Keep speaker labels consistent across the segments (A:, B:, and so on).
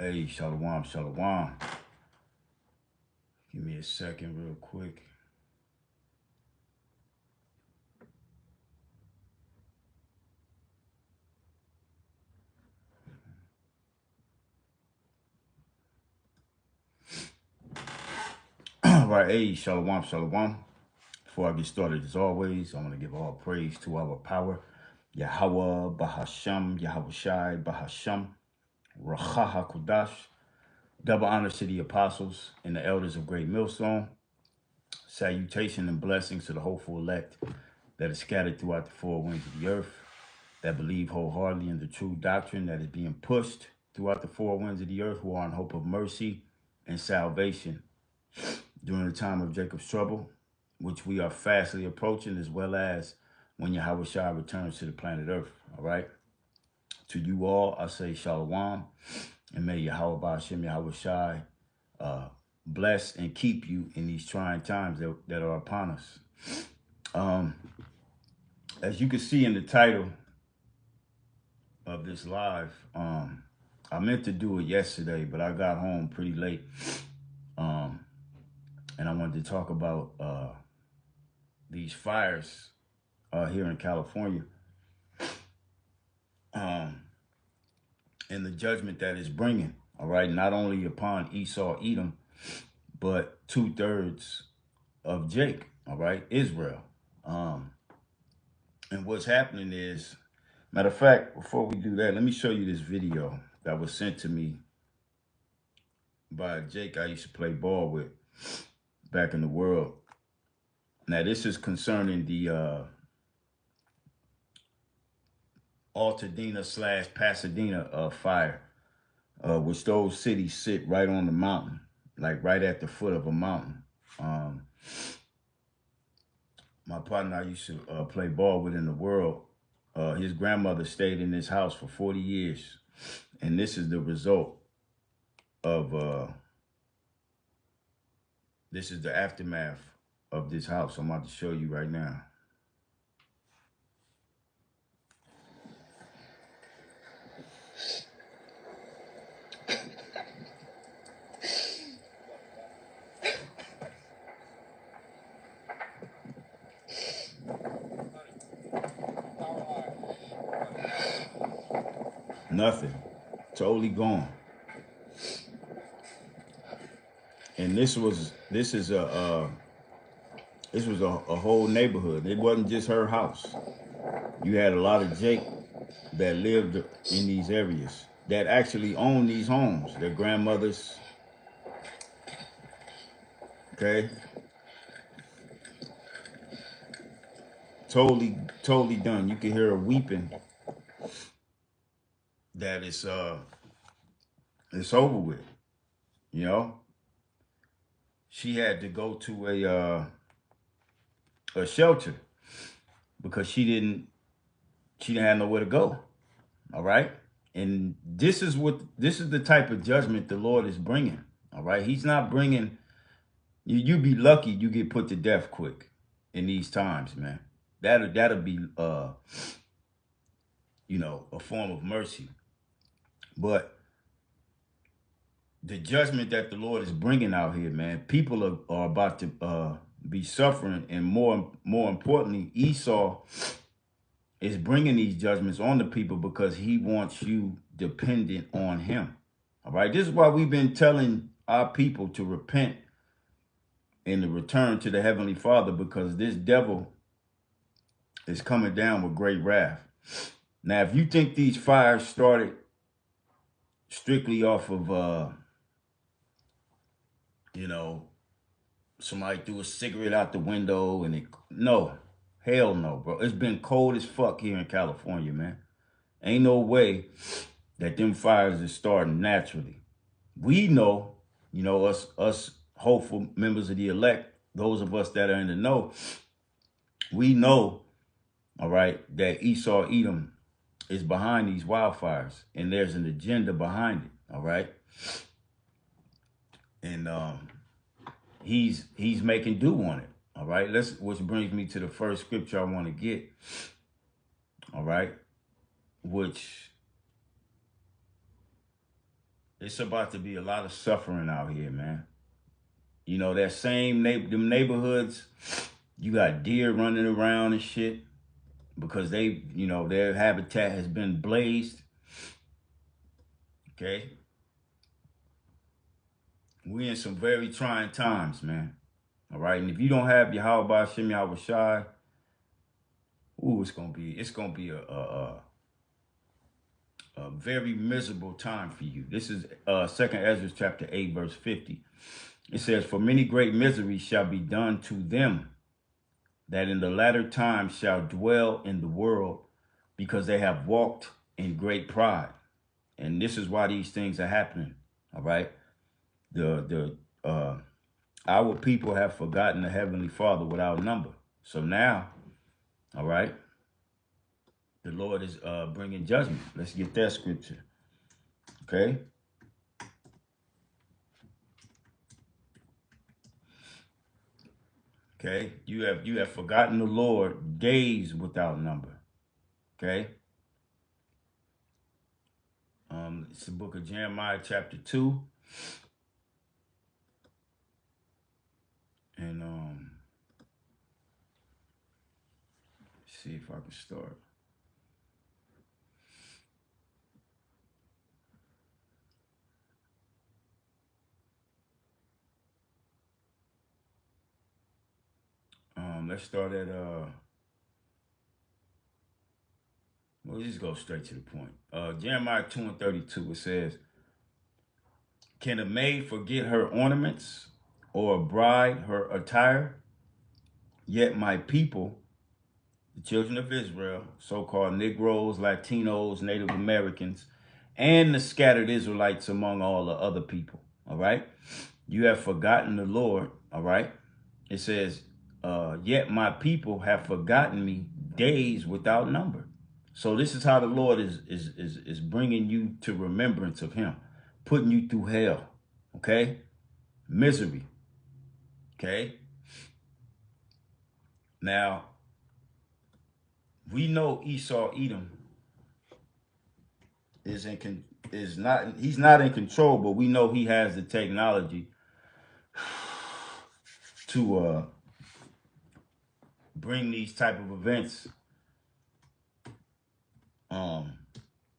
A: Hey, shalom, shalom. Give me a second real quick. All right, hey, shalom, shalom. Before I get started, as always, I want to give all praise to our power, Yahweh, Bahasham, Yahweh Shai, Bahasham, Racha HaKodash. Double honor to the apostles and the elders of Great Millstone. Salutation and blessings to the hopeful elect that is scattered throughout the four winds of the earth, that believe wholeheartedly in the true doctrine that is being pushed throughout the four winds of the earth, who are in hope of mercy and salvation during the time of Jacob's trouble, which we are fastly approaching, as well as when Yahweh Shai returns to the planet Earth. All right. To you all, I say shalom, and may Yahweh Ba'ashem, Yahweh Shai, bless and keep you in these trying times that are upon us. As you can see in the title of this live, I meant to do it yesterday, but I got home pretty late, and I wanted to talk about these fires here in California, and the judgment that it's bringing. All right, not only upon Esau, Edom, but 2/3 of Jake. All right, Israel. And what's happening is, matter of fact, before we do that, let me show you this video that was sent to me by Jake I used to play ball with back in the world. Now, this is concerning the Altadena / Pasadena fire, which those cities sit right on the mountain, like right at the foot of a mountain. My partner I used to play ball with in the world, his grandmother stayed in this house for 40 years. And this is the result of, this is the aftermath of this house. I'm about to show you right now. Nothing. Totally gone. And this was a whole neighborhood. It wasn't just her house. You had a lot of Jake that lived in these areas that actually owned these homes. Their grandmothers. Okay. Totally done. You can hear her weeping. That it's over with. You know, she had to go to a shelter because she didn't have nowhere to go. All right. And this is the type of judgment the Lord is bringing. All right. He's not bringing you be lucky you get put to death quick in these times, man. That'll be a form of mercy. But the judgment that the Lord is bringing out here, man, people are about to be suffering, and more importantly, Esau is bringing these judgments on the people because he wants you dependent on him. All right, this is why we've been telling our people to repent and to return to the Heavenly Father, because this devil is coming down with great wrath. Now, if you think these fires started strictly off of, somebody threw a cigarette out the window and no, hell no, bro. It's been cold as fuck here in California, man. Ain't no way that them fires is starting naturally. We know, us hopeful members of the elect, those of us that are in the know, we know, all right, that Esau Edom is behind these wildfires, and there's an agenda behind it, all right? And he's making do on it, all right? Which brings me to the first scripture I want to get, all right? Which It's about to be a lot of suffering out here, man. You know, that same them neighborhoods, you got deer running around and shit because they, you know, their habitat has been blazed. Okay. We in some very trying times, man. All right. And if you don't have Yahweh Shem Yahweh Shai, ooh, it's gonna be a very miserable time for you. This is Second Ezra chapter 8, verse 50. It says, "For many great miseries shall be done to them that in the latter time shall dwell in the world, because they have walked in great pride." And this is why these things are happening. All right. Our people have forgotten the Heavenly Father without number. So now, all right, the Lord is bringing judgment. Let's get that scripture. Okay. Okay. You have forgotten the Lord days without number. Okay. It's the book of Jeremiah chapter 2. And see if I can start. Let's start at we'll just go straight to the point. Jeremiah 2 and 32, it says, "Can a maid forget her ornaments, or a bride her attire? Yet my people, the children of Israel, so-called Negroes, Latinos, Native Americans, and the scattered Israelites among all the other people," all right? "You have forgotten the Lord," all right? It says, "Yet my people have forgotten me days without number." So this is how the Lord is bringing you to remembrance of him, putting you through hell, okay? Misery, okay? Now, we know Esau Edom he's not in control, but we know he has the technology to bring these type of events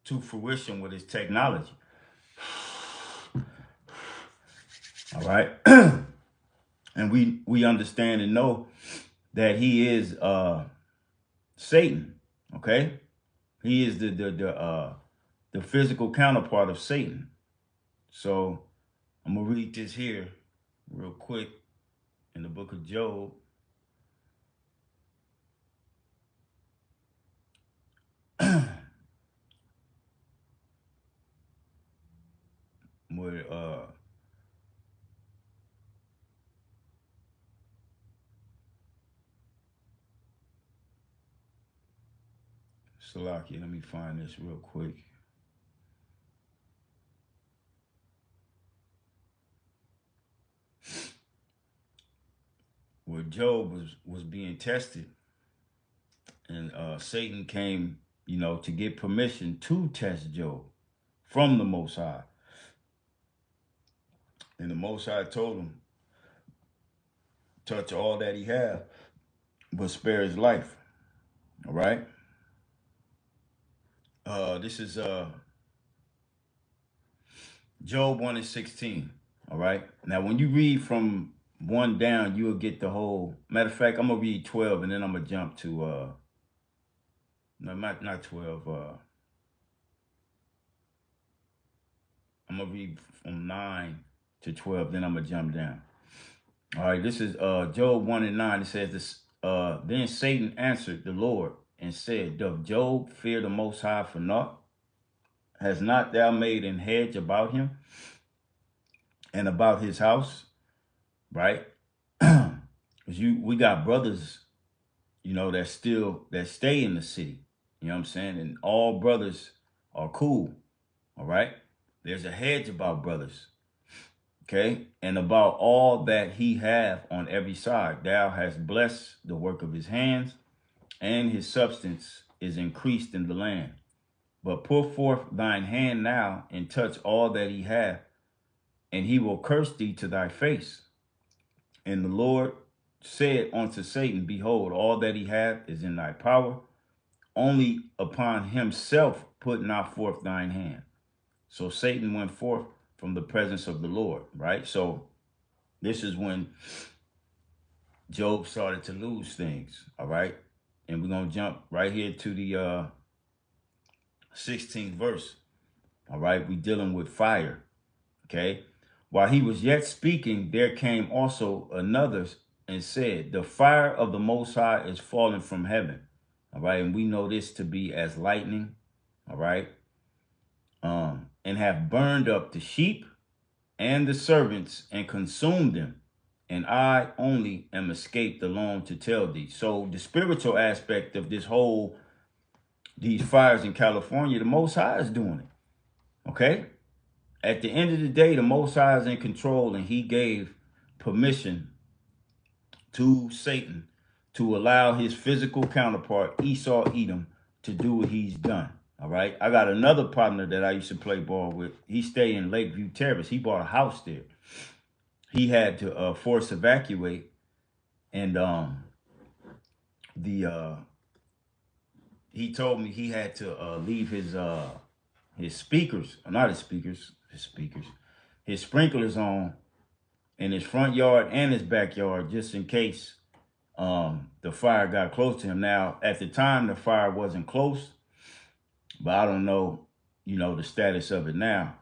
A: to fruition with his technology. All right. And we understand and know that he is Satan. Okay. He is the physical counterpart of Satan. So I'm gonna read this here real quick in the book of Job. Where Salaki, let me find this real quick. Where Job was being tested, and Satan came, you know, to get permission to test Job from the Most High. And the Most High told him, touch all that he had, but spare his life. All right. This is Job 1 and 16. All right. Now, when you read from 1 down, you'll get the whole. Matter of fact, I'm gonna read 12, and then I'm gonna jump to no, not 12. I'm gonna read from 9 to 12, then I'm gonna jump down. All right, this is Job 1 and 9. It says this. Then Satan answered the Lord and said, "Doth Job fear the Most High for naught? Has not thou made an hedge about him and about his house?" Right? Because we got brothers, you know, that stay in the city. You know what I'm saying? And all brothers are cool. All right? There's a hedge about brothers. Okay? And about all that he have on every side. Thou hast blessed the work of his hands, and his substance is increased in the land. But put forth thine hand now and touch all that he hath, and he will curse thee to thy face. And the Lord said unto Satan, behold, all that he hath is in thy power. Only upon himself put not forth thine hand. So Satan went forth from the presence of the Lord, right? So this is when Job started to lose things, all right? And we're going to jump right here to the 16th verse, all right? We're dealing with fire, okay? While he was yet speaking, there came also another and said, the fire of the Most High is fallen from heaven, all right? And we know this to be as lightning, all right? And have burned up the sheep and the servants and consumed them. And I only am escaped alone to tell thee. So the spiritual aspect of these fires in California, the Most High is doing it, okay? At the end of the day, the Most High is in control, and he gave permission to Satan to allow his physical counterpart, Esau Edom, to do what he's done. All right. I got another partner that I used to play ball with. He stayed in Lakeview Terrace. He bought a house there. He had to force evacuate, and he told me he had to leave his speakers, not his sprinklers on in his front yard and his backyard, just in case the fire got close to him. Now, at the time, the fire wasn't close, but I don't know, the status of it now.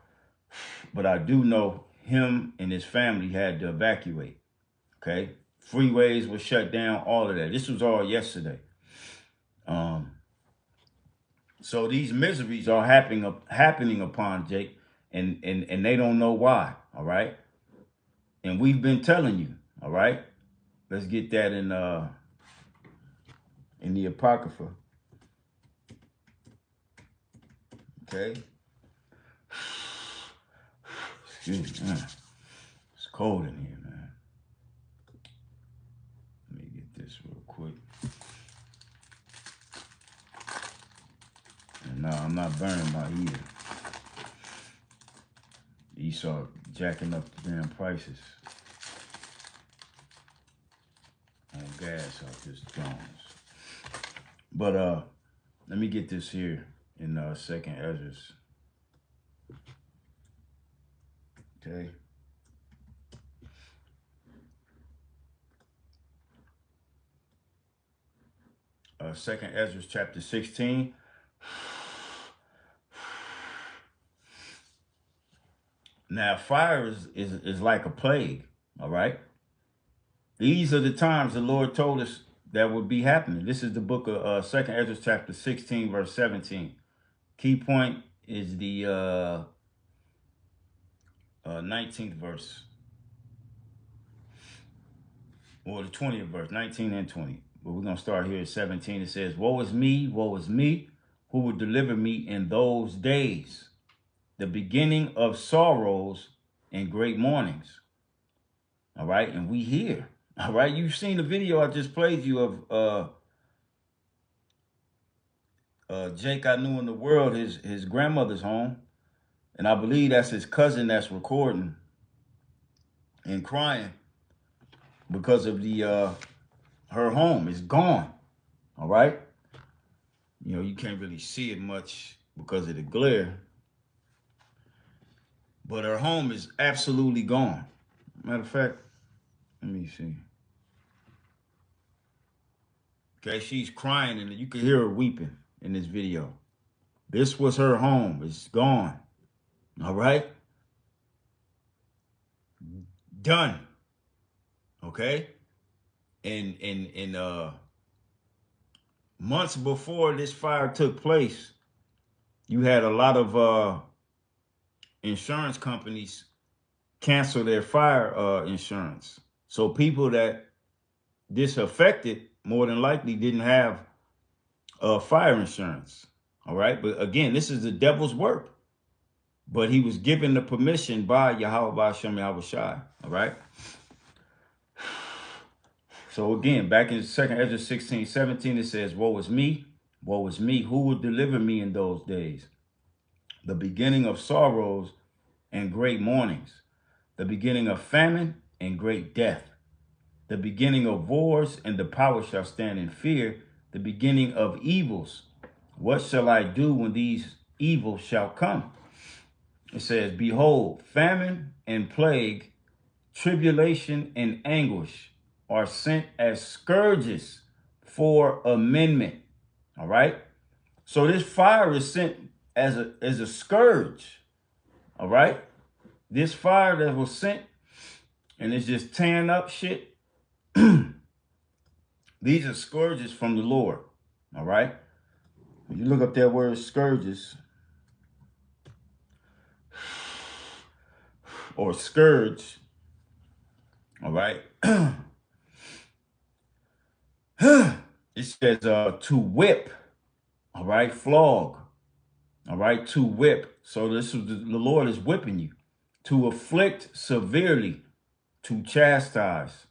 A: But I do know him and his family had to evacuate, okay? Freeways were shut down, all of that. This was all yesterday. So these miseries are happening upon Jake, and they don't know why, all right? And we've been telling you, all right? Let's get that in the Apocrypha. Okay. Excuse me, man. It's cold in here, man. Let me get this real quick. And no, I'm not burning my heater. Esau jacking up the damn prices on gas off his drones. But let me get this here in 2nd Ezra. Okay. Second Ezra chapter 16. Now, fire is like a plague, all right? These are the times the Lord told us that would be happening. This is the book of 2nd Ezra chapter 16, verse 17. Key point is the 19th verse, or the 20th verse, 19 and 20. But we're going to start here at 17. It says, woe is me, who will deliver me in those days, the beginning of sorrows and great mournings. All right, and we here. All right, you've seen the video I just played you of Jake I knew in the world, his grandmother's home. And I believe that's his cousin that's recording and crying because of her home is gone. All right. You can't really see it much because of the glare. But her home is absolutely gone. Matter of fact, let me see. Okay, she's crying and you can hear her weeping in this video. This was her home. It's gone. All right? Done. Okay? And months before this fire took place, you had a lot of insurance companies cancel their fire insurance. So people that this affected more than likely didn't have fire insurance. All right? But again, this is the devil's work. But he was given the permission by Yahweh Ba'Shem Yahweh Shai. All right? So again, back in 2nd Ezra 16, 17, it says, woe is me, Woe is me. Who will deliver me in those days? The beginning of sorrows and great mournings, the beginning of famine and great death, the beginning of wars, and the power shall stand in fear, the beginning of evils. What shall I do when these evils shall come? It says, behold, famine and plague, tribulation and anguish are sent as scourges for amendment. All right. So this fire is sent as a scourge. All right. This fire that was sent and it's just tearing up shit. These are scourges from the Lord. All right. When you look up that word scourges or scourge, all right. It says to whip, all right, flog, all right, to whip. So this is the Lord is whipping you, to afflict severely, to chastise,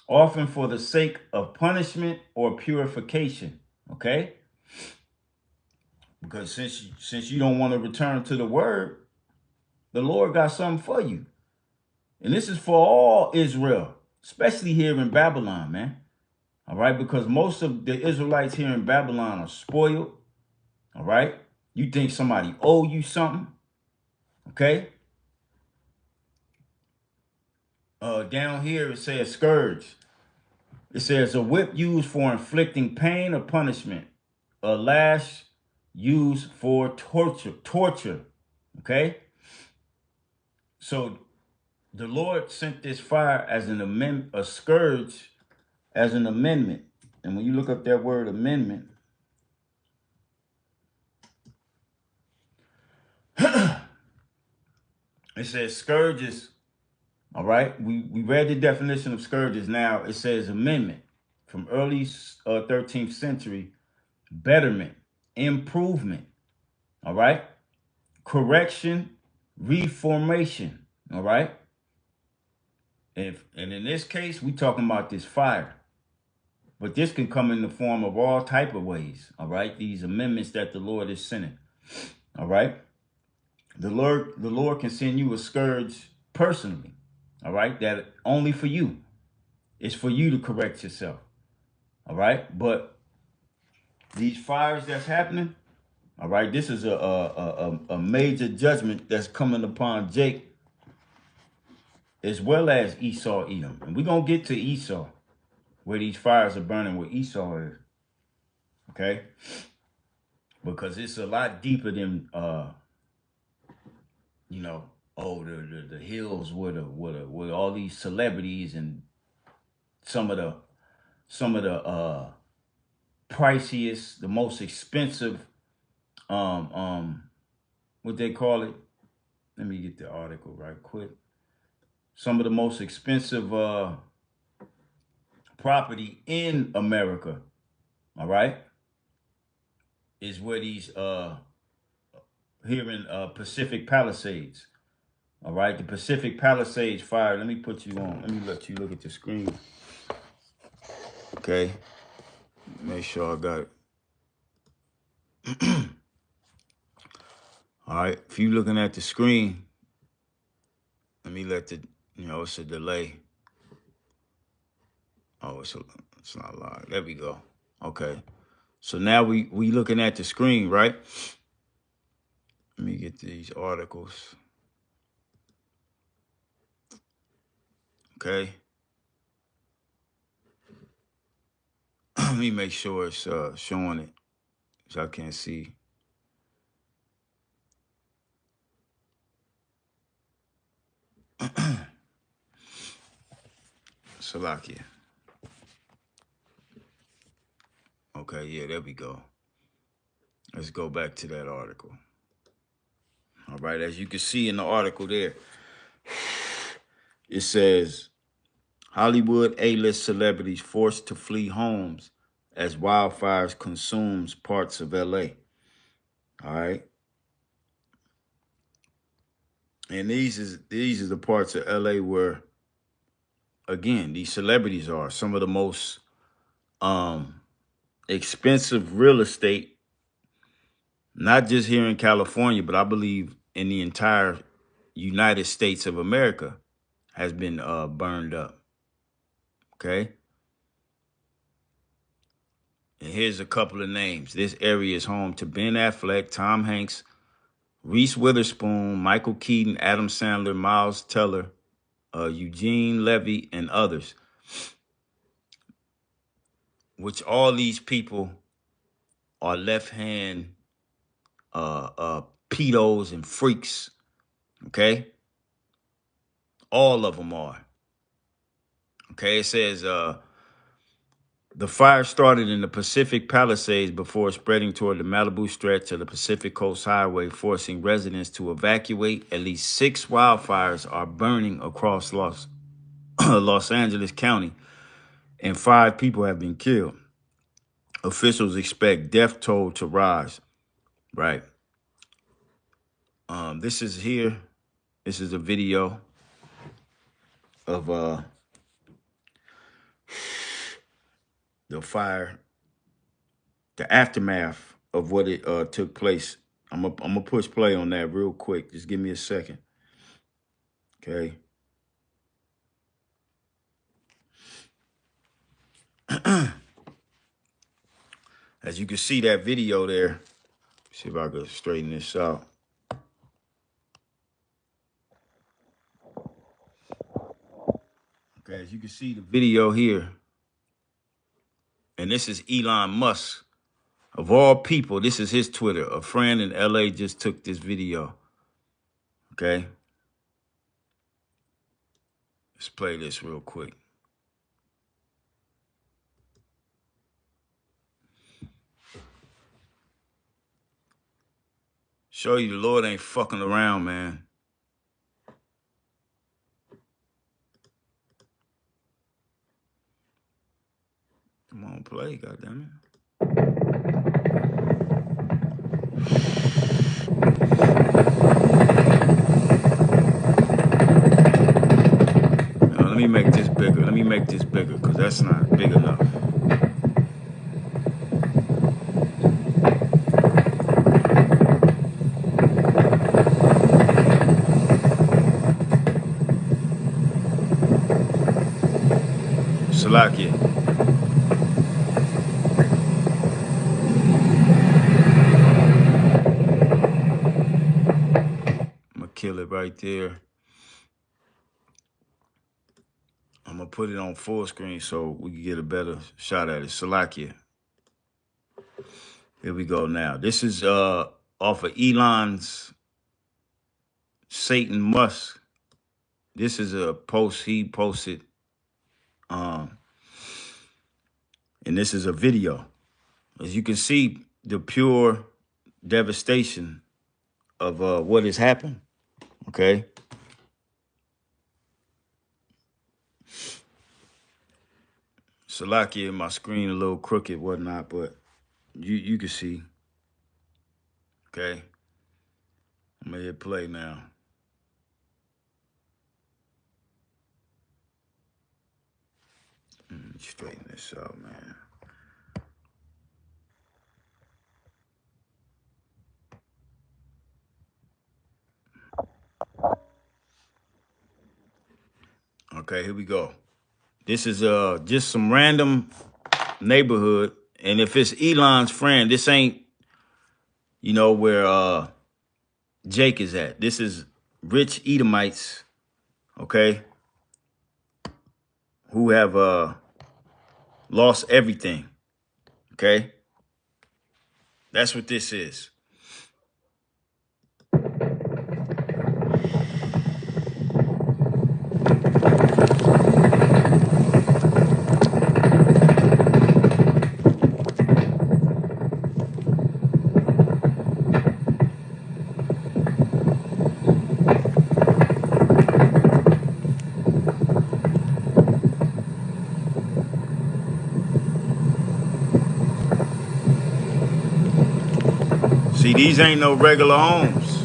A: often for the sake of punishment or purification. Okay, because since you don't want to return to the word, the Lord got something for you, and this is for all Israel, especially here in Babylon, man. All right, because most of the Israelites here in Babylon are spoiled. All right, you think somebody owe you something? Okay. Down here it says scourge. It says a whip used for inflicting pain or punishment, a lash used for torture. Okay. So the Lord sent this fire as an amendment, a scourge as an amendment. And when you look up that word amendment, it says scourges. All right. We read the definition of scourges. Now it says amendment from early 13th century, betterment, improvement. All right. Correction, reformation. All right. And in this case, we talking about this fire. But this can come in the form of all type of ways. All right. These amendments that the Lord is sending. All right. The Lord can send you a scourge personally. All right. That only for you. It's for you to correct yourself. All right. But these fires that's happening. All right. This is a major judgment that's coming upon Jake as well as Esau, Edom. And we're going to get to Esau, where these fires are burning, where Esau is. Okay? Because it's a lot deeper than, the hills with all these celebrities and some of the priciest, the most expensive, what they call it. Let me get the article right quick. Some of the most expensive property in America, all right, is where these here in Pacific Palisades. All right, the Pacific Palisades fire. Let me put you on. Let me let you look at the screen. Okay, make sure I got it. All right, if you're looking at the screen, let me let it's a delay. Oh, it's not live. There we go. Okay, so now we looking at the screen, right? Let me get these articles. Okay. Let me make sure it's showing it, so I can't see. Salakia. Okay, yeah, there we go. Let's go back to that article. All right, as you can see in the article there, it says, Hollywood A-list celebrities forced to flee homes as wildfires consumes parts of L.A. All right. And these are the parts of L.A. where, again, these celebrities are some of the most expensive real estate, not just here in California, but I believe in the entire United States of America, has been burned up. Okay. And here's a couple of names. This area is home to Ben Affleck, Tom Hanks, Reese Witherspoon, Michael Keaton, Adam Sandler, Miles Teller, Eugene Levy, and others. Which all these people are left-hand pedos and freaks. Okay? All of them are. Okay, it says the fire started in the Pacific Palisades before spreading toward the Malibu stretch of the Pacific Coast Highway, forcing residents to evacuate. At least 6 wildfires are burning across Los Angeles County, and 5 people have been killed. Officials expect death toll to rise. Right. This is here. This is a video of the fire, the aftermath of what it took place. I'm gonna push play on that real quick. Just give me a second. Okay. As you can see that video there. See if I can straighten this out. Okay, as you can see the video here. And this is Elon Musk. Of all people, this is his Twitter. A friend in LA just took this video. Okay. Let's play this real quick. Show you the Lord ain't fucking around, man. Come on, play, goddammit. Let me make this bigger. Let me make this bigger, because that's not big enough. Salakia. I'm gonna kill it right there. I'm gonna put it on full screen so we can get a better shot at it. Salakia. Here we go now. This is off of Elon's Satan Musk. This is a post he posted. And this is a video. As you can see, the pure devastation of what has happened. Okay. Salakia, my screen a little crooked, whatnot, but you can see. Okay. I'm gonna hit play now. Straighten this out, man. Okay, here we go. This is just some random neighborhood, and if it's Elon's friend, this ain't, you know, where Jake is at. This is rich Edomites, okay, who have lost everything. Okay, that's what this is. See, these ain't no regular homes.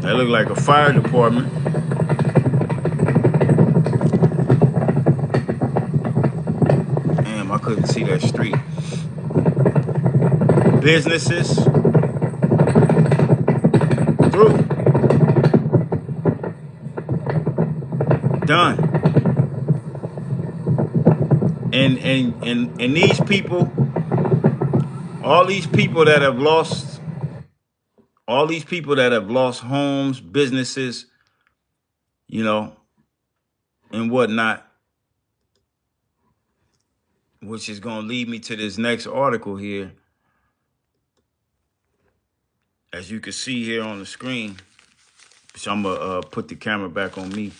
A: That look like a fire department. couldn't see that street. Businesses through. Done. And these people, all these people that have lost, homes, businesses, you know, and whatnot, which is going to lead me to this next article here. As you can see here on the screen, so I'm going to put the camera back on me.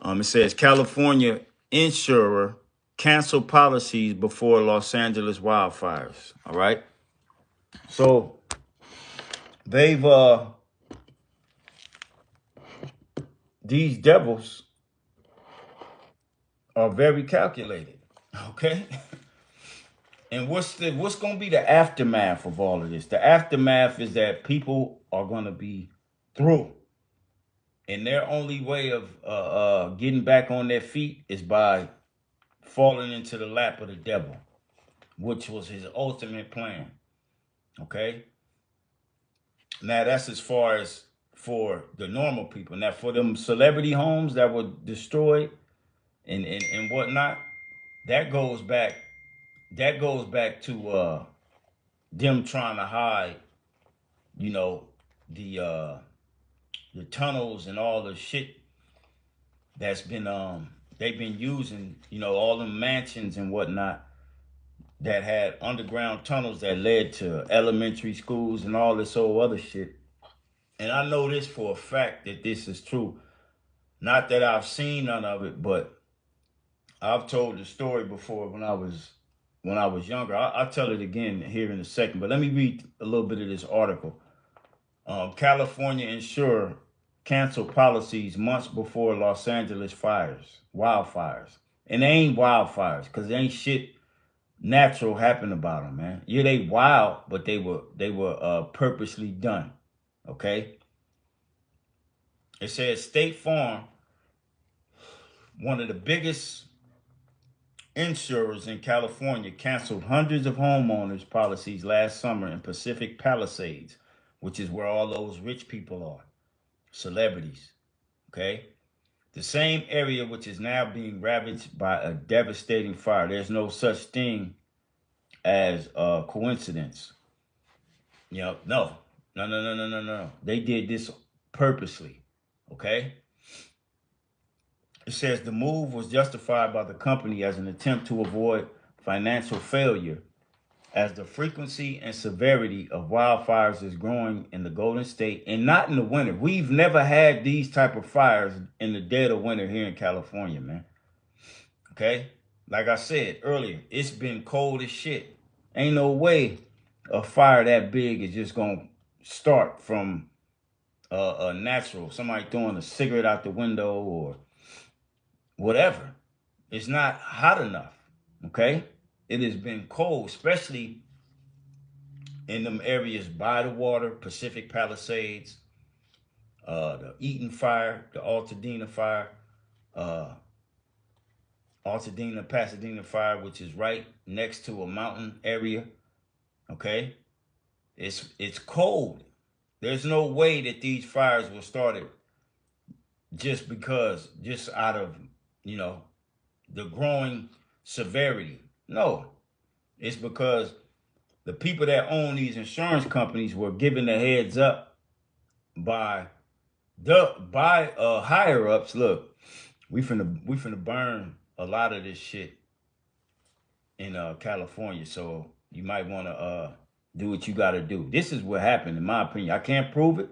A: It says California insurer cancel policies before Los Angeles wildfires. All right. So they've, these devils are very calculated. Okay. And what's going to be the aftermath of all of this? The aftermath is that people are going to be through. And their only way of getting back on their feet is by falling into the lap of the devil, which was his ultimate plan. Okay? Now, that's as far as for the normal people. Now, for them celebrity homes that were destroyed and whatnot, that goes back to them trying to hide, you know, the tunnels and all the shit that's been they've been using, you know, all the mansions and whatnot that had underground tunnels that led to elementary schools and all this old other shit. And I know this for a fact that this is true. Not that I've seen none of it, but I've told the story before when I was younger. I'll tell it again here in a second, but let me read a little bit of this article. California insurer cancel policies months before Los Angeles wildfires. And they ain't wildfires because there ain't shit natural happen about them, man. Yeah, they wild, but they were purposely done. Okay. It says State Farm, one of the biggest insurers in California, canceled hundreds of homeowners policies last summer in Pacific Palisades, which is where all those rich people are. Celebrities, okay? The same area which is now being ravaged by a devastating fire. There's no such thing as a coincidence. You know, no. They did this purposely, okay? It says the move was justified by the company as an attempt to avoid financial failure as the frequency and severity of wildfires is growing in the Golden State and not in the winter. We've never had these type of fires in the dead of winter here in California, man. Okay? Like I said earlier, it's been cold as shit. Ain't no way a fire that big is just going to start from a natural, somebody throwing a cigarette out the window or whatever. It's not hot enough, okay? It has been cold, especially in them areas by the water, Pacific Palisades, the Eaton fire, the Altadena fire, Altadena, Pasadena fire, which is right next to a mountain area, okay? It's cold. There's no way that these fires were started just out of, you know, the growing severity. No, it's because the people that own these insurance companies were given the heads up by higher ups. Look, we finna burn a lot of this shit in California, so you might want to do what you got to do. This is what happened, in my opinion. I can't prove it,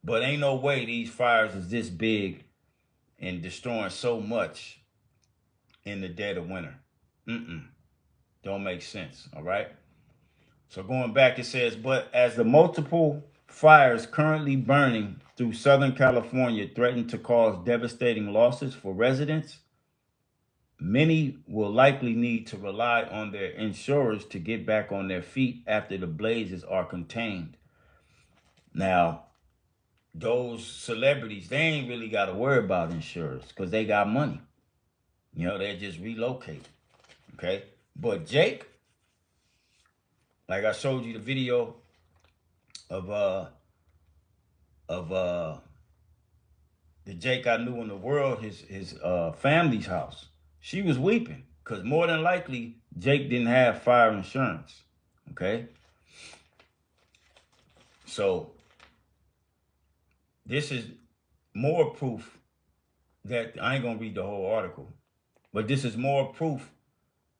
A: but ain't no way these fires is this big and destroying so much in the dead of winter. Don't make sense, all right? So going back, it says, but as the multiple fires currently burning through Southern California threaten to cause devastating losses for residents, many will likely need to rely on their insurers to get back on their feet after the blazes are contained. Now, those celebrities, they ain't really got to worry about insurers because they got money. You know, they just relocate. Okay. But Jake, like I showed you the video of of the Jake I knew in the world, his family's house. She was weeping because more than likely Jake didn't have fire insurance. Okay. So this is more proof that I ain't gonna read the whole article, but this is more proof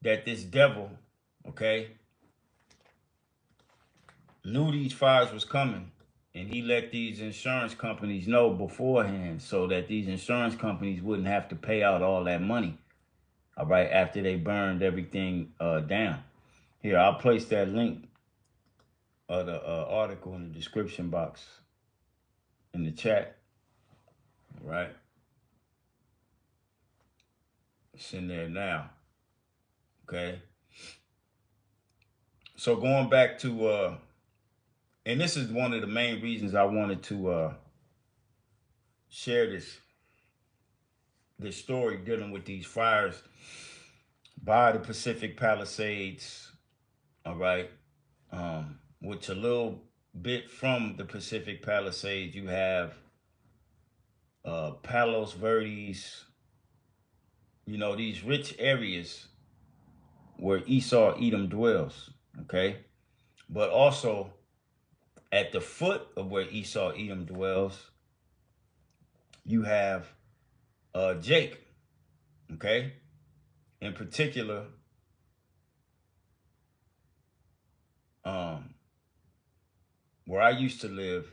A: that this devil, okay, knew these fires was coming, and he let these insurance companies know beforehand so that these insurance companies wouldn't have to pay out all that money, all right, after they burned everything down. Here, I'll place that link of the article in the description box in the chat, all right? It's in there now, okay? So going back to, and this is one of the main reasons I wanted to share this story dealing with these fires by the Pacific Palisades, all right? Which a little bit from the Pacific Palisades, you have Palos Verdes, you know, these rich areas where Esau Edom dwells, okay? But also at the foot of where Esau Edom dwells, you have Jake, okay? In particular, where I used to live,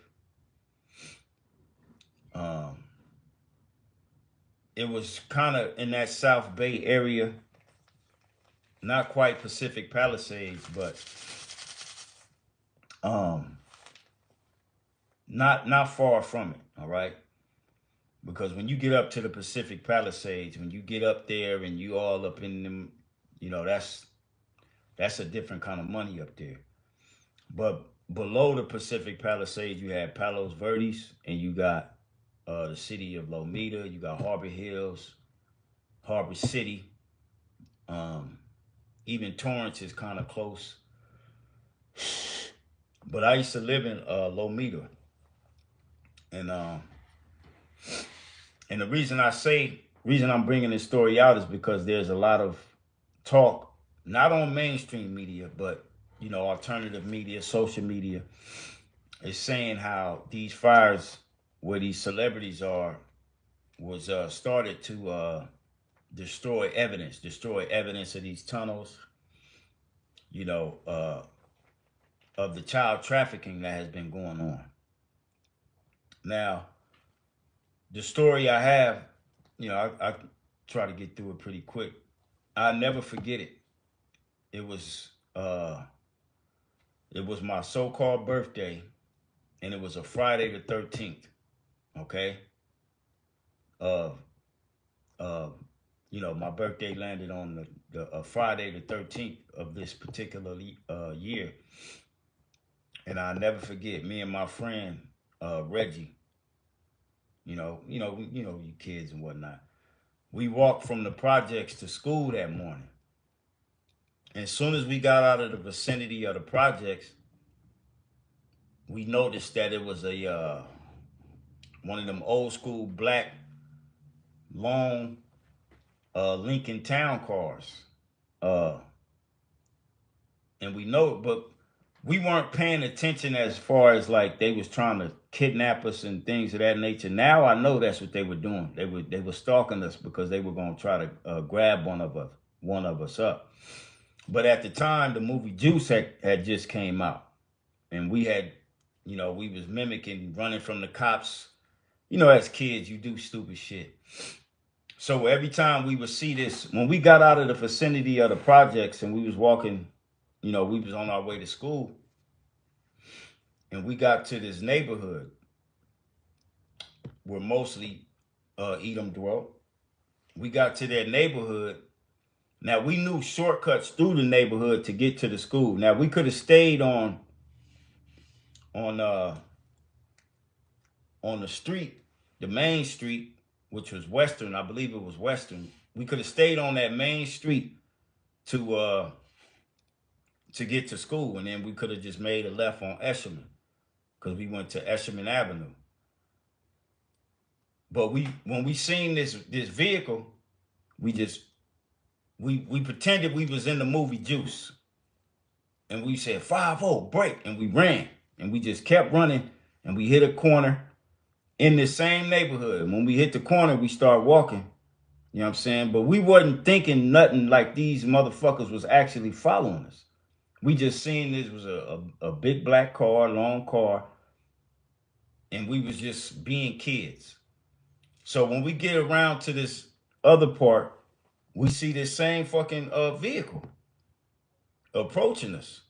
A: it was kind of in that South Bay area, not quite Pacific Palisades, but not far from it, all right? Because when you get up to the Pacific Palisades, when you get up there and you all up in them, you know, that's a different kind of money up there. But below the Pacific Palisades, you have Palos Verdes, and you got the city of Lomita, you got Harbor Hills, Harbor City. Even Torrance is kind of close. But I used to live in Lomita. And the reason I'm bringing this story out is because there's a lot of talk, not on mainstream media, but, you know, alternative media, social media, is saying how these fires where these celebrities are was started to destroy evidence of these tunnels, you know, of the child trafficking that has been going on. Now, the story I have, you know, I try to get through it pretty quick. I'll never forget it. It was my so-called birthday, and it was a Friday the 13th. Okay. You know, my birthday landed on the Friday the 13th of this particular year, and I'll never forget. Me and my friend Reggie. You kids and whatnot. We walked from the projects to school that morning. And as soon as we got out of the vicinity of the projects, we noticed that it was a one of them old school black long Lincoln Town cars. And we know, but we weren't paying attention as far as like they was trying to kidnap us and things of that nature. Now I know that's what they were doing. They were stalking us because they were going to try to grab one of us up. But at the time, the movie Juice had just came out, and we had, you know, we was mimicking running from the cops. You know, as kids, you do stupid shit. So every time we would see this, when we got out of the vicinity of the projects and we was walking, you know, we was on our way to school, and we got to this neighborhood where mostly Edom dwelt. We got to their neighborhood. Now, we knew shortcuts through the neighborhood to get to the school. Now, we could have stayed on the street, the main street, which was Western. I believe it was Western. We could have stayed on that main street to get to school, and then we could have just made a left on Eshelman because we went to Eshelman Avenue. But when we seen this vehicle, we just we pretended we was in the movie Juice, and we said 5-0 break, and we ran, and we just kept running, and we hit a corner in the same neighborhood. When we hit the corner, we start walking. You know what I'm saying? But we wasn't thinking nothing like these motherfuckers was actually following us. We just seen this was a big black car, long car, and we was just being kids. So when we get around to this other part, we see this same fucking vehicle approaching us.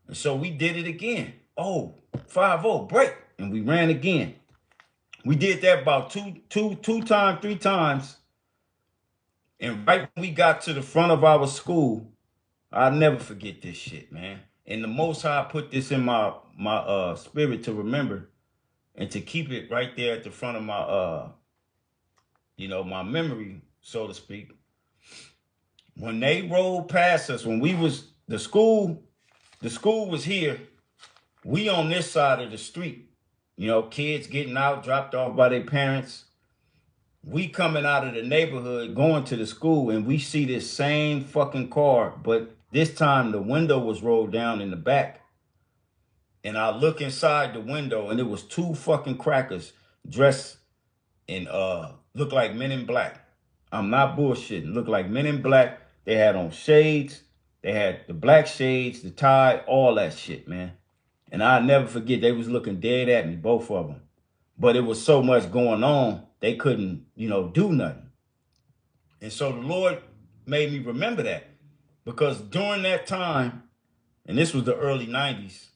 A: And so we did it again. Oh, 5-0, break. And we ran again. We did that about two times, 3 times. And right when we got to the front of our school, I'll never forget this shit, man. And the Most High put this in my spirit to remember and to keep it right there at the front of my my memory, so to speak. When they rolled past us, when we was the school was here, we on this side of the street. You know, kids getting out, dropped off by their parents. We coming out of the neighborhood, going to the school, and we see this same fucking car, but this time the window was rolled down in the back. And I look inside the window, and it was 2 fucking crackers dressed in look like Men in Black. I'm not bullshitting. Look like Men in Black. They had on shades. They had the black shades, the tie, all that shit, man. And I'll never forget, they was looking dead at me, both of them. But it was so much going on, they couldn't, do nothing. And so the Lord made me remember that. Because during that time, and this was the early 90s,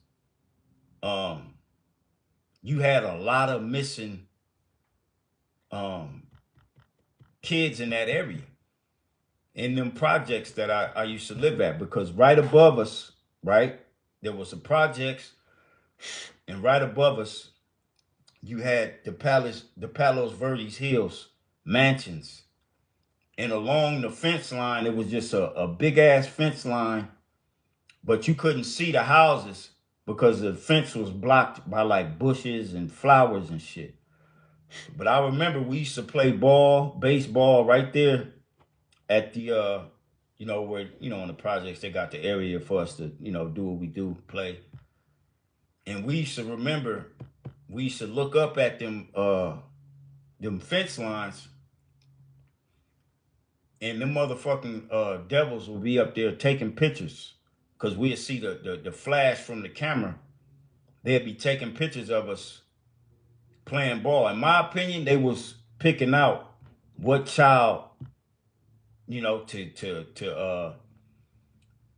A: you had a lot of missing kids in that area, in them projects that I used to live at. Because right above us, right, there was some projects, and right above us, you had the Palos Verdes Hills mansions. And along the fence line, it was just a big ass fence line, but you couldn't see the houses because the fence was blocked by like bushes and flowers and shit. But I remember we used to play baseball right there at the, where, in the projects, they got the area for us to, do what we do, play. And we used to look up at them fence lines, and them motherfucking devils will be up there taking pictures, because we'd see the flash from the camera. They'd be taking pictures of us playing ball. In my opinion, they was picking out what child, to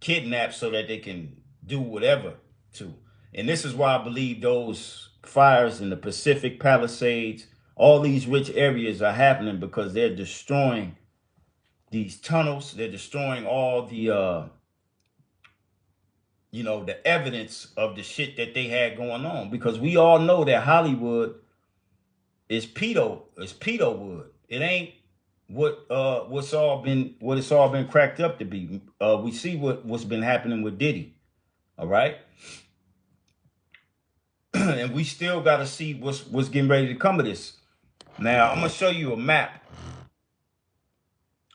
A: kidnap so that they can do whatever to. And this is why I believe those fires in the Pacific Palisades, all these rich areas are happening, because they're destroying these tunnels. They're destroying all the, the evidence of the shit that they had going on. Because we all know that Hollywood is pedo wood. It ain't what it's all been cracked up to be. We see what's been happening with Diddy. All right. And we still got to see what's getting ready to come of this. Now, I'm going to show you a map.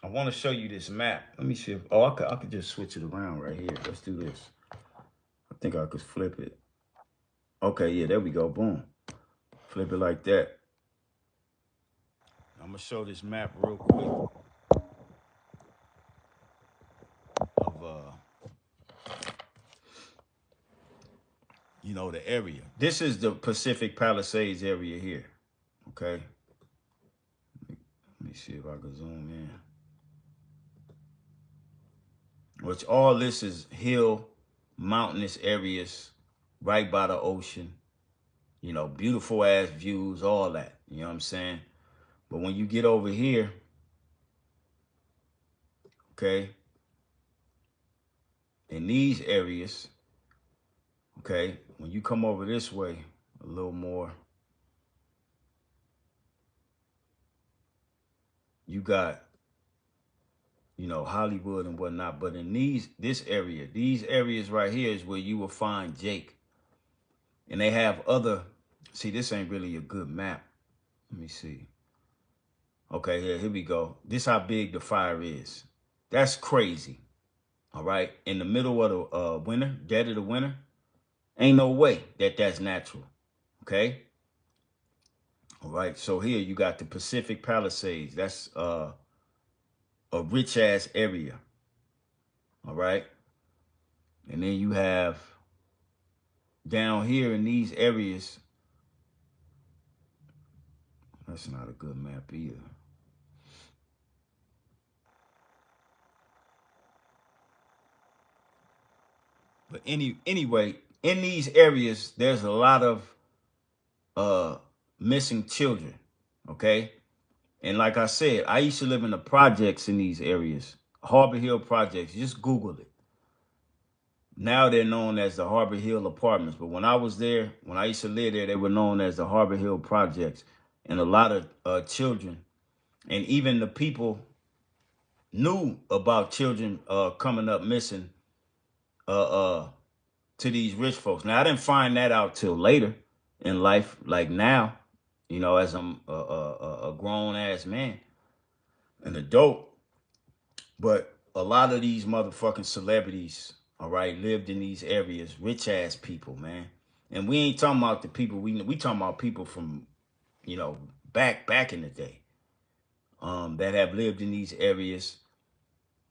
A: I want to show you this map. Let me see if, I could just switch it around right here. Let's do this. I think I could flip it. Okay, yeah, there we go. Boom. Flip it like that. I'm going to show this map real quick of, the area. This is the Pacific Palisades area here. Okay. Let me see if I can zoom in. Which all this is hill, mountainous areas right by the ocean. Beautiful ass views, all that. You know what I'm saying? But when you get over here, okay, in these areas, okay, when you come over this way a little more, you got, you know, Hollywood and whatnot. But in these areas right here is where you will find Jake. And they have other, see, this ain't really a good map. Let me see. Okay, here we go. This how big the fire is. That's crazy. All right. In the middle of the winter, dead of the winter, ain't no way that that's natural. Okay. All right. So here you got the Pacific Palisades. That's a rich ass area. All right. And then you have down here in these areas. That's not a good map either. But anyway, in these areas, there's a lot of missing children. Okay. And like I said, I used to live in the projects in these areas. Harbor Hill projects. Just Google it. Now they're known as the Harbor Hill Apartments. But when I was there, when I used to live there, they were known as the Harbor Hill Projects. And a lot of children, and even the people knew about children coming up missing to these rich folks. Now, I didn't find that out till later in life, like now, you know, as I'm a grown-ass man, an adult. But a lot of these motherfucking celebrities, all right, lived in these areas, rich ass people, man. And we ain't talking about the people we talking about people from, you know, back in the day, that have lived in these areas,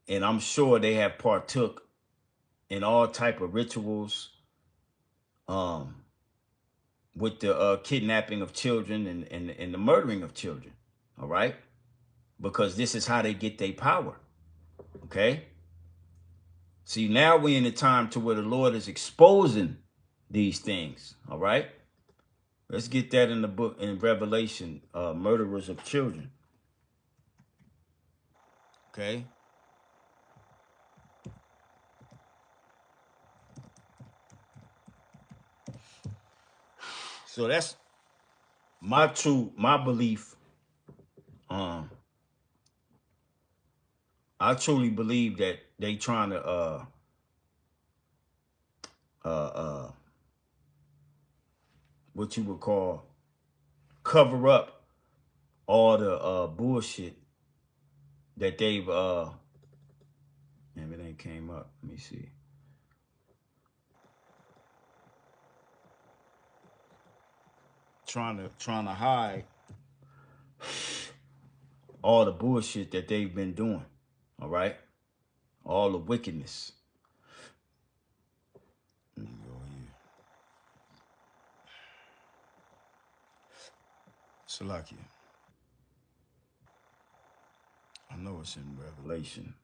A: and I'm sure they have partook in all type of rituals, um, with the kidnapping of children and the murdering of children, all right, because this is how they get their power, okay. See, now we're in a time to where the Lord is exposing these things. All right. Let's get that in the book in Revelation, murderers of children. Okay. So that's my belief. Um, I truly believe that they trying to uh uh what you would call cover up all the bullshit that they've damn, it ain't came up. Let me see. Trying to hide all the bullshit that they've been doing. All right. All the wickedness. Let me go here. Salakia. I know it's in Revelation.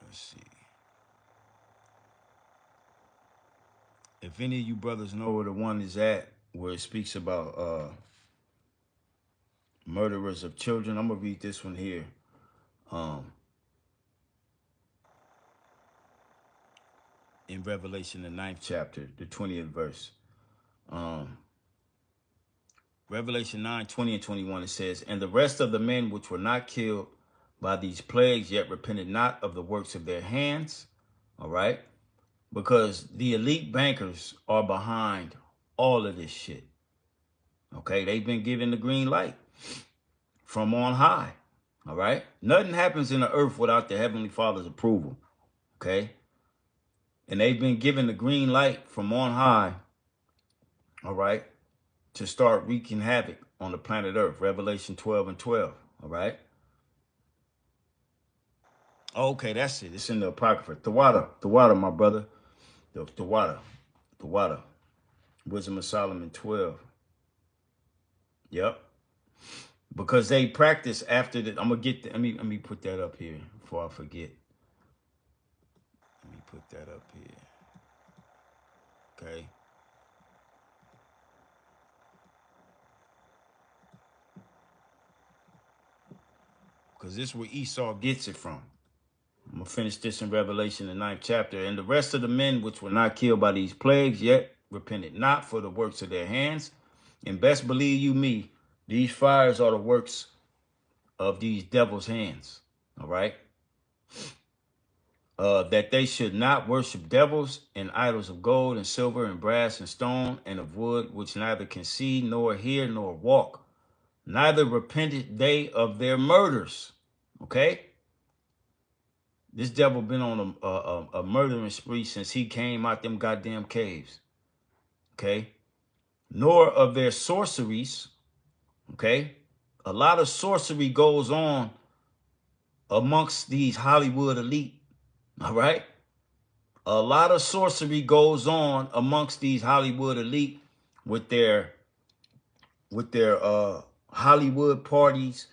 A: Let's see. If any of you brothers know where the one is at, where it speaks about murderers of children, I'm gonna read this one here. Um, in Revelation, the 9th chapter, the 20th verse. Um, Revelation 9, 20 and 21, it says, "And the rest of the men which were not killed by these plagues yet repented not of the works of their hands." All right. Because the elite bankers are behind all of this shit. Okay. They've been given the green light from on high. All right. Nothing happens in the earth without the Heavenly Father's approval. Okay. And they've been given the green light from on high. All right. To start wreaking havoc on the planet Earth. Revelation 12 and 12. All right. Okay, that's it. It's in the Apocrypha. The water, my brother. The water. Wisdom of Solomon 12. Yep. Because they practice after that. I'm gonna get. Let me put that up here before I forget. Let me put that up here. Okay. because this is where Esau gets it from. I'm going to finish this in Revelation, the 9th chapter. And the rest of the men which were not killed by these plagues, yet repented not for the works of their hands. And best believe you me, these fires are the works of these devils' hands. All right. That they should not worship devils and idols of gold and silver and brass and stone and of wood, which neither can see nor hear nor walk. Neither repented they of their murders. Okay. This devil been on a murdering spree since he came out them goddamn caves. Okay. Nor of their sorceries. Okay. A lot of sorcery goes on amongst these Hollywood elite. All right. A lot of sorcery goes on amongst these Hollywood elite with their Hollywood parties.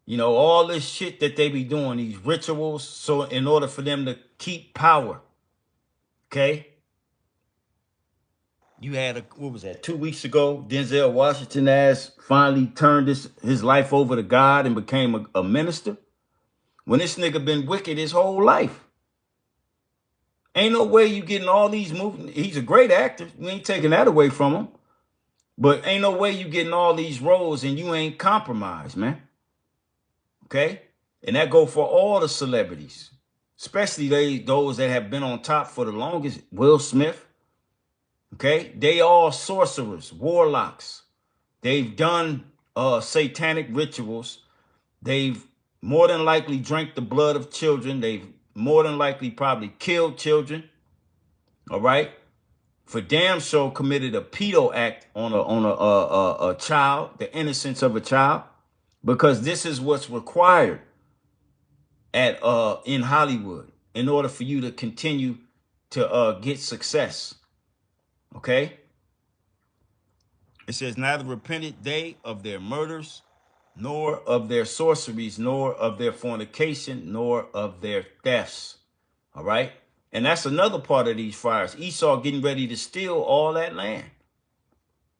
A: You know, all this shit that they be doing, these rituals, so in order for them to keep power. Okay? You had, what was that, 2 weeks ago, Denzel Washington ass finally turned his life over to God and became a minister. When this nigga been wicked his whole life. Ain't no way you getting all these movies. He's a great actor. We ain't taking that away from him. But ain't no way you getting all these roles and you ain't compromised, man. Okay? And that go for all the celebrities. Especially those that have been on top for the longest. Will Smith. Okay? They all sorcerers, warlocks. They've done satanic rituals. They've more than likely drank the blood of children. They've more than likely probably killed children. All right? For damn sure committed a pedo act on a child, the innocence of a child, because this is what's required at in Hollywood in order for you to continue to get success. Okay? It says, neither repented they of their murders, nor of their sorceries, nor of their fornication, nor of their thefts. All right? And that's another part of these fires. Esau getting ready to steal all that land.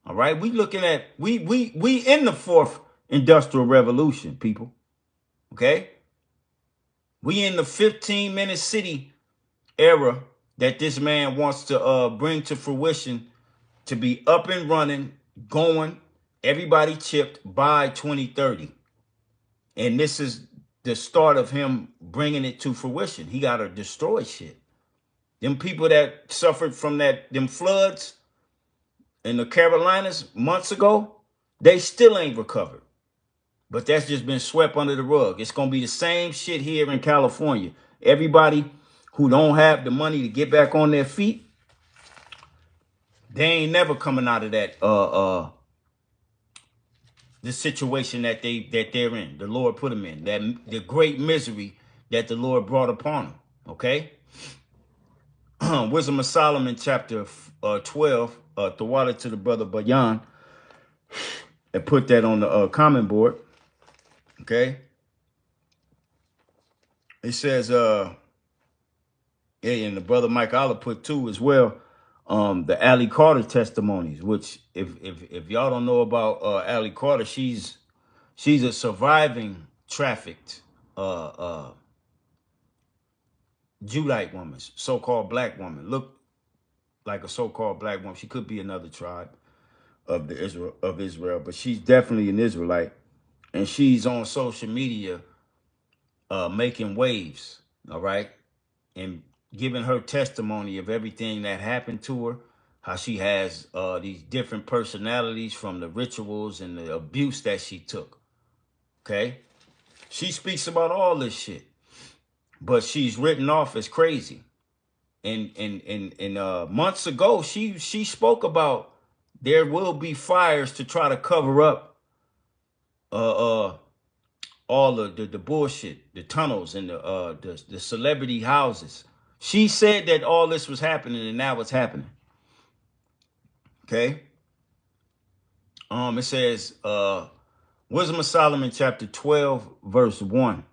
A: All right? We looking at, we in the fourth industrial revolution, people. Okay? We in the 15-minute city era that this man wants to bring to fruition to be up and running, going, everybody chipped by 2030. And this is the start of him bringing it to fruition. He got to destroy shit. Them people that suffered from them floods in the Carolinas months ago, they still ain't recovered. But that's just been swept under the rug. It's going to be the same shit here in California. Everybody who don't have the money to get back on their feet, they ain't never coming out of that the situation that they're in. The Lord put them in. The great misery that the Lord brought upon them. Okay? Wisdom of Solomon, chapter 12. The water to the brother Bayan. And put that on the comment board. Okay? It says, yeah, and the brother Mike Olive put too as well. The Allie Carter testimonies, which if y'all don't know about Allie Carter, she's a surviving trafficked Judite woman, so-called black woman. Look like a so-called black woman. She could be another tribe of Israel, but she's definitely an Israelite, and she's on social media making waves. All right, and giving her testimony of everything that happened to her, how she has these different personalities from the rituals and the abuse that she took. Okay, she speaks about all this shit, but she's written off as crazy. And months ago, she spoke about there will be fires to try to cover up all the bullshit, the tunnels and the celebrity houses. She said that all this was happening, and now it's happening. Okay. It says, Wisdom of Solomon, chapter 12, verse 1.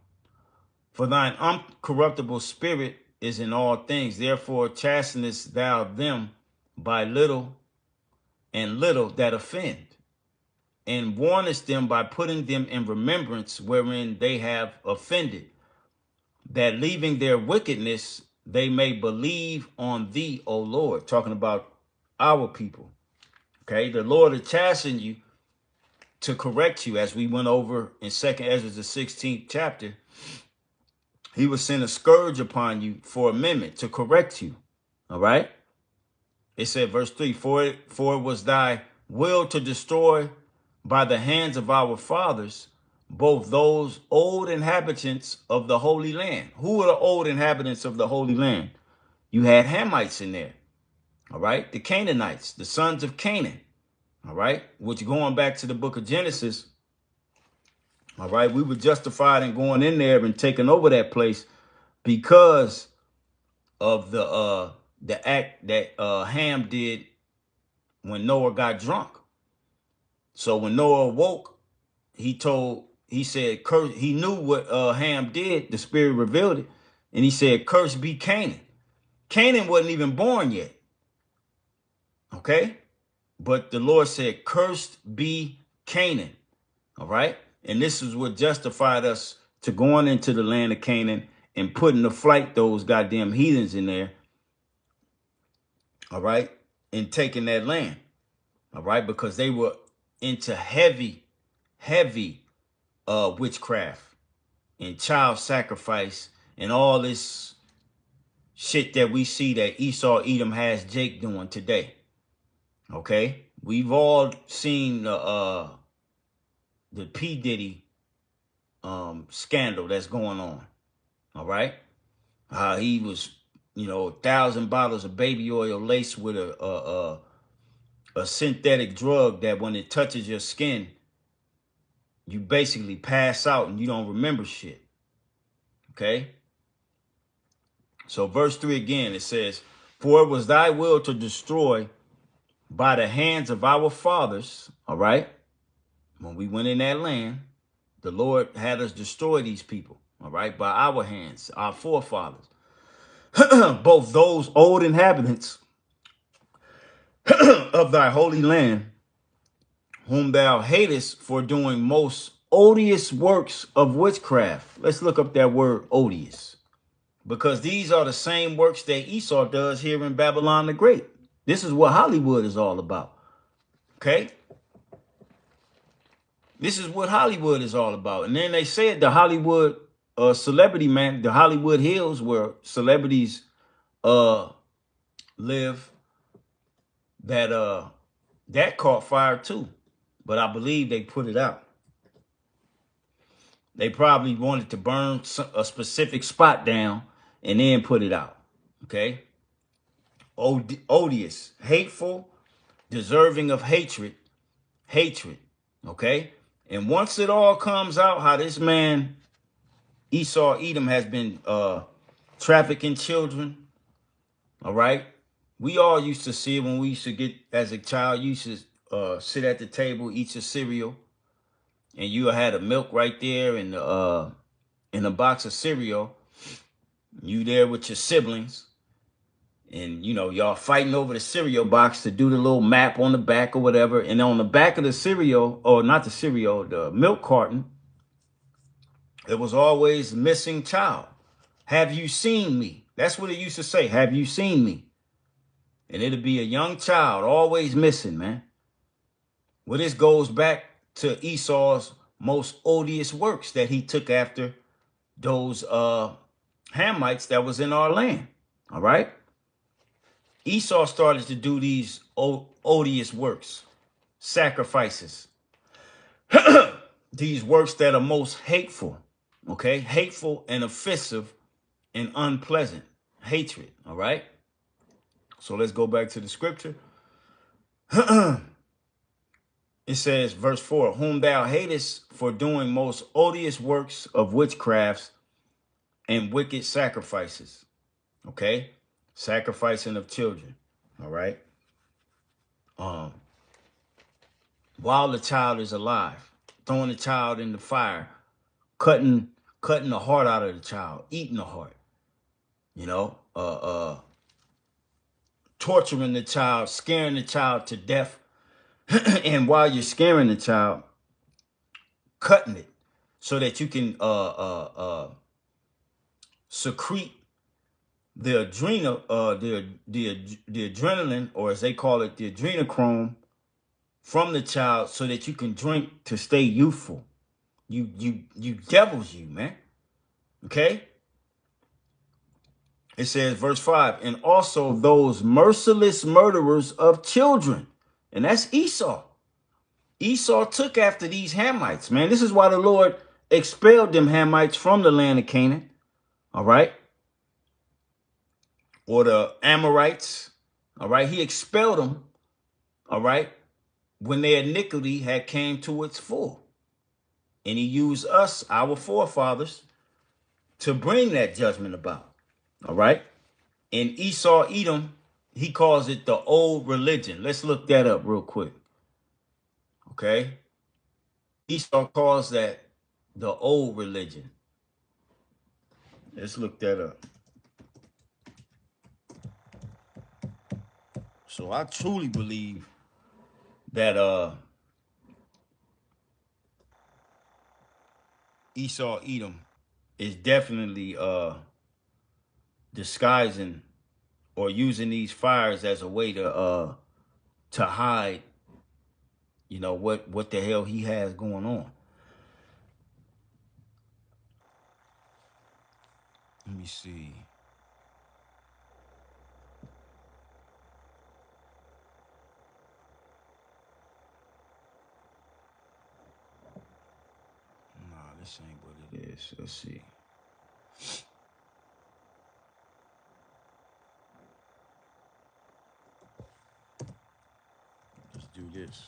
A: For thine uncorruptible spirit is in all things. Therefore, chastenest thou them by little and little that offend. and warnest them by putting them in remembrance wherein they have offended, that leaving their wickedness, they may believe on thee, O Lord. Talking about our people. Okay, the Lord is chastening you to correct you, as we went over in 2nd Ezra, the 16th chapter. He will send a scourge upon you for amendment, to correct you. All right. It said, verse 3, for it was thy will to destroy by the hands of our fathers both those old inhabitants of the Holy Land. Who are the old inhabitants of the Holy Land? You had Hamites in there. All right. The Canaanites, the sons of Canaan. All right. Which, going back to the book of Genesis, all right, we were justified in going in there and taking over that place because of the act that Ham did when Noah got drunk. So when Noah awoke, he said, curse, he knew what Ham did. The Spirit revealed it. And he said, cursed be Canaan. Canaan wasn't even born yet. Okay. But the Lord said, cursed be Canaan. All right. And this is what justified us to going into the land of Canaan and putting to flight those goddamn heathens in there. All right. And taking that land. All right. Because they were into heavy witchcraft and child sacrifice and all this shit that we see that Esau Edom has Jake doing today. Okay. We've all seen the P. Diddy scandal that's going on. All right. He was, 1,000 bottles of baby oil laced with a synthetic drug that when it touches your skin, you basically pass out and you don't remember shit. Okay. So verse 3 again, it says, for it was thy will to destroy by the hands of our fathers. All right. When we went in that land, the Lord had us destroy these people. All right. By our hands, our forefathers, both those old inhabitants of thy holy land, whom thou hatest for doing most odious works of witchcraft. Let's look up that word odious, because these are the same works that Esau does here in Babylon the Great. This is what Hollywood is all about. Okay. This is what Hollywood is all about. And then they said the Hollywood celebrity, man, the Hollywood Hills where celebrities live, that caught fire too. But I believe they put it out. They probably wanted to burn a specific spot down and then put it out. Okay. Odious, hateful, deserving of hatred. Okay. And once it all comes out, how this man, Esau Edom, has been trafficking children. All right. We all used to see it when we used to get, as a child, you used to sit at the table, eat your cereal, and you had a milk right there in a box of cereal. You there with your siblings, and y'all fighting over the cereal box to do the little map on the back or whatever. And on the back of the cereal, or not the cereal, the milk carton, it was always missing child. Have you seen me? That's what it used to say. Have you seen me? And it'll be a young child always missing, man. Well, this goes back to Esau's most odious works that he took after those Hamites that was in our land. All right. Esau started to do these odious works, sacrifices, these works that are most hateful. Okay. Hateful and offensive and unpleasant. Hatred. All right. So let's go back to the scripture. It says, verse 4, whom thou hatest for doing most odious works of witchcrafts and wicked sacrifices. Okay. Sacrificing of children. All right. While the child is alive, throwing the child in the fire, cutting the heart out of the child, eating the heart, torturing the child, scaring the child to death, And while you're scaring the child, cutting it so that you can secrete the adrenal, the adrenaline, or as they call it, the adrenochrome from the child, so that you can drink to stay youthful. You devils, you man. Okay. It says, verse 5, and also those merciless murderers of children, and that's Esau. Esau took after these Hamites, man. This is why the Lord expelled them Hamites from the land of Canaan. All right. Or the Amorites. All right. He expelled them. All right. When their iniquity had came to its full. And he used us, our forefathers, to bring that judgment about. All right. And Esau, Edom, he calls it the old religion. Let's look that up real quick. Okay. Esau calls that the old religion. Let's look that up. So I truly believe that Esau, Edom is definitely disguising or using these fires as a way to hide, you know, what the hell he has going on. Let me see. Nah, this ain't what it is. Let's see. Let's do this.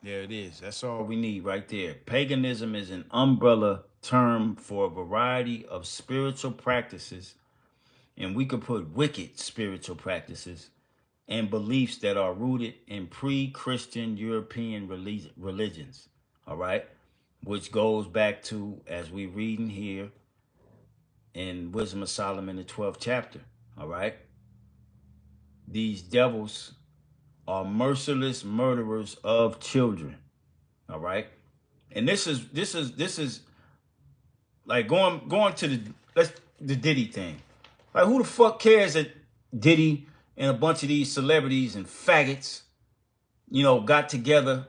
A: There it is. That's all we need right there. Paganism is an umbrella term for a variety of spiritual practices, and we could put wicked spiritual practices and beliefs that are rooted in pre-Christian European religions. All right. Which goes back to, as we reading here in Wisdom of Solomon, the 12th chapter. All right. These devils are merciless murderers of children. All right. And this is like going to the Diddy thing. Like, who the fuck cares that Diddy and a bunch of these celebrities and faggots, you know, got together?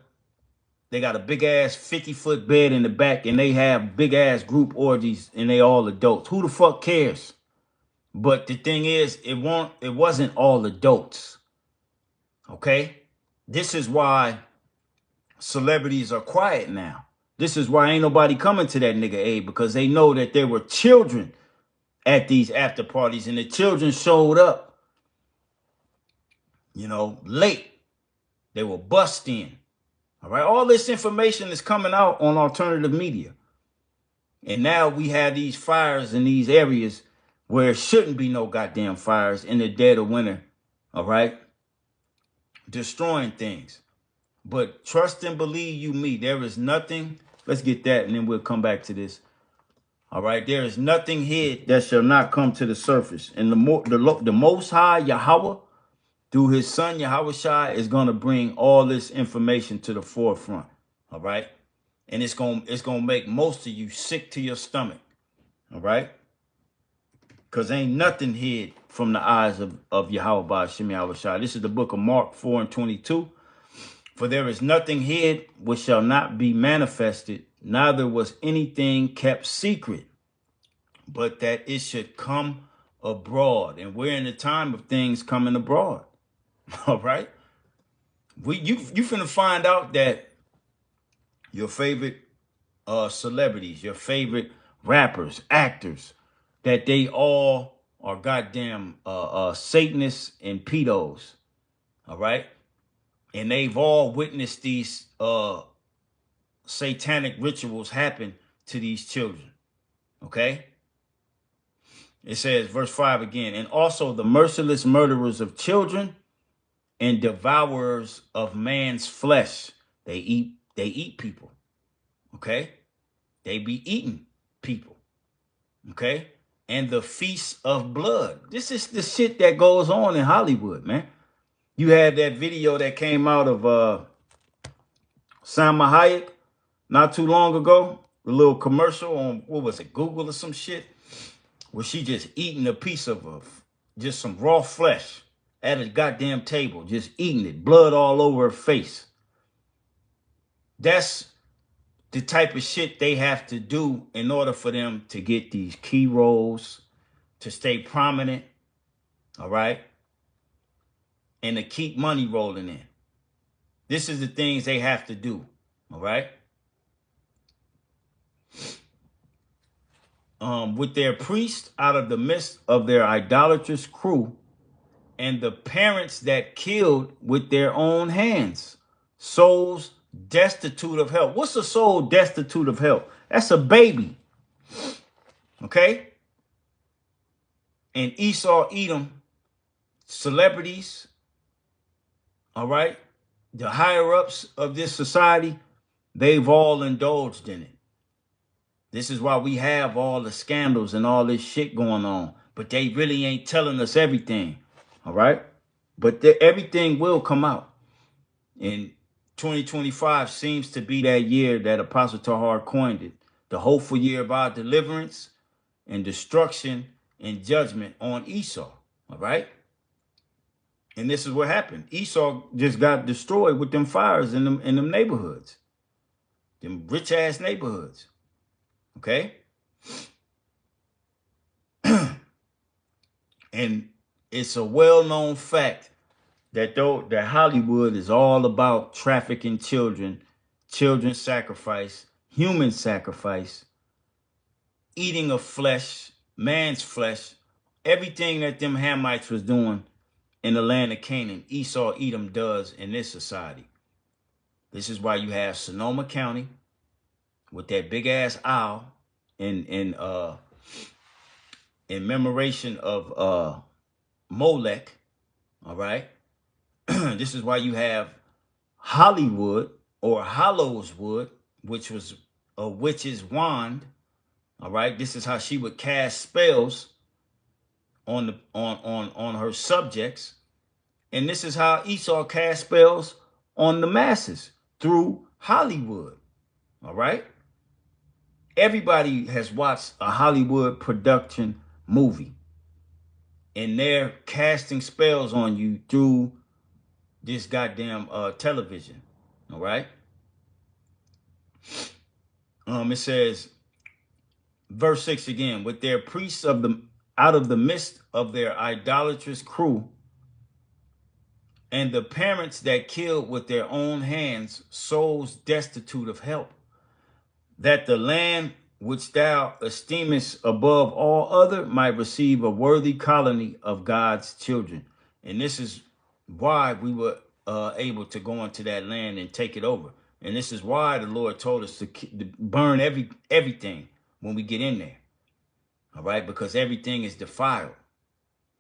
A: They got a big ass 50-foot bed in the back, and they have big ass group orgies, and they all adults. Who the fuck cares? But the thing is, it wasn't all adults. Okay? This is why celebrities are quiet now. This is why ain't nobody coming to that nigga Abe, because they know that there were children at these after parties, and the children showed up, you know, late. They were bussed in. All right. All this information is coming out on alternative media. And now we have these fires in these areas where it shouldn't be no goddamn fires in the dead of winter. All right. Destroying things. But trust and believe you me, there is nothing. Let's get that, and then we'll come back to this. All right. There is nothing hid that shall not come to the surface. And the Most High Yahweh, through his son Yahushua, is going to bring all this information to the forefront. All right. And it's gonna make most of you sick to your stomach. All right. Because ain't nothing hid from the eyes of Yahweh Ba'ashem Yahushua. This is the book of Mark 4:22. For there is nothing hid which shall not be manifested, neither was anything kept secret, but that it should come abroad. And we're in the time of things coming abroad. All right. You finna find out that your favorite celebrities, your favorite rappers, actors, that they all are goddamn Satanists and pedos. All right. And they've all witnessed these satanic rituals happen to these children. Okay. It says, verse 5 again, and also the merciless murderers of children and devourers of man's flesh. They eat people. Okay. They be eating people, okay? And the Feast of Blood. This is the shit that goes on in Hollywood, man. You had that video that came out of Salma Hayek not too long ago, a little commercial on, what was it, Google or some shit, where she just eating a piece of just some raw flesh at a goddamn table, just eating it, blood all over her face. That's the type of shit they have to do in order for them to get these key roles, to stay prominent, all right, and to keep money rolling in. This is the things they have to do, all right? With their priests out of the midst of their idolatrous crew, and the parents that killed with their own hands, souls destitute of help. What's a soul destitute of help? That's a baby, okay? And Esau, Edom, celebrities, all right, the higher ups of this society, they've all indulged in it. This is why we have all the scandals and all this shit going on. But they really ain't telling us everything. All right? But everything will come out. And 2025 seems to be that year that Apostle Tahar coined it. The hopeful year of our deliverance and destruction and judgment on Esau. All right? And this is what happened. Esau just got destroyed with them fires in them neighborhoods. Them rich-ass neighborhoods. Okay? And it's a well-known fact that that Hollywood is all about trafficking children, children sacrifice, human sacrifice, eating of flesh, man's flesh, everything that them Hamites was doing in the land of Canaan, Esau, Edom does in this society. This is why you have Sonoma County with that big ass owl in commemoration of Molech. All right. This is why you have Hollywood or Hollowswood, which was a witch's wand. All right. This is how she would cast spells on her subjects. And this is how Esau cast spells on the masses through Hollywood. All right. Everybody has watched a Hollywood production movie, and they're casting spells on you through this goddamn television. All right. It says, verse 6 again, with their priests out of the midst of their idolatrous crew, and the parents that killed with their own hands, souls destitute of help, that the land which thou esteemest above all other might receive a worthy colony of God's children. And this is why we were able to go into that land and take it over. And this is why the Lord told us to burn everything when we get in there. All right, because everything is defiled.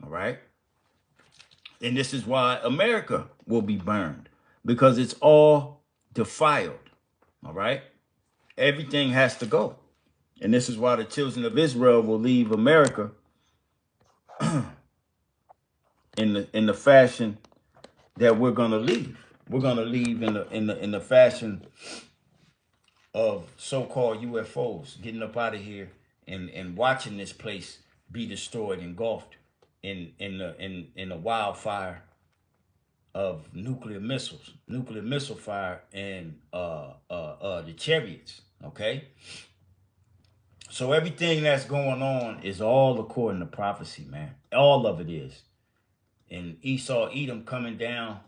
A: All right. And this is why America will be burned, because it's all defiled. All right. Everything has to go. And this is why the children of Israel will leave America in the fashion that we're going to leave. We're going to leave in the fashion of so-called UFOs getting up out of here and watching this place be destroyed, engulfed in the wildfire of nuclear missile fire, and the chariots. Okay. So everything that's going on is all according to prophecy, man. All of it is. And Esau, Edom coming down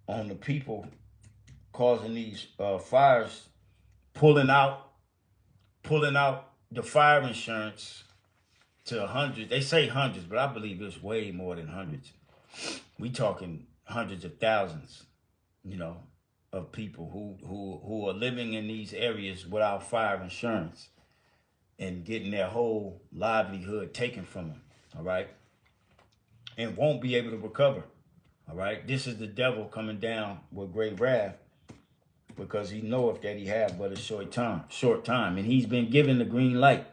A: on the people, causing these fires, pulling out the fire insurance to hundreds. They say hundreds, but I believe it's way more than hundreds. We talking hundreds of thousands, you know, of people who are living in these areas without fire insurance and getting their whole livelihood taken from them. All right. And won't be able to recover. All right. This is the devil coming down with great wrath because he knoweth that he have but a short time, and he's been given the green light.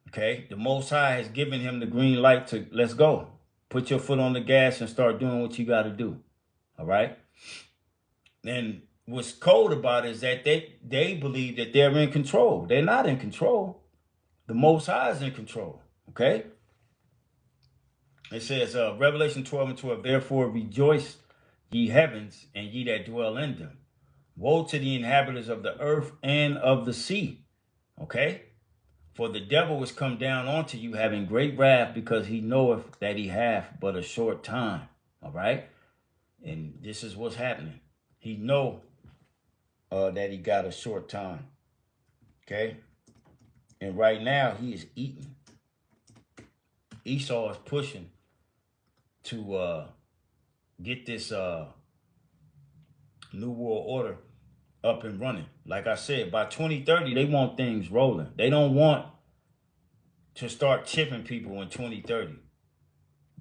A: Okay, the Most High has given him the green light to let's go. Put your foot on the gas and start doing what you got to do. All right. And what's cold about it is that they believe that they're in control. They're not in control. The Most High is in control. Okay. It says Revelation 12:12. Therefore rejoice, ye heavens, and ye that dwell in them. Woe to the inhabitants of the earth and of the sea. Okay. For the devil is come down unto you, having great wrath, because he knoweth that he hath but a short time. All right. And this is what's happening. He know that he got a short time. Okay. And right now he is eating. Esau is pushing to get this new world order up and running. Like I said, by 2030, they want things rolling. They don't want to start chipping people in 2030.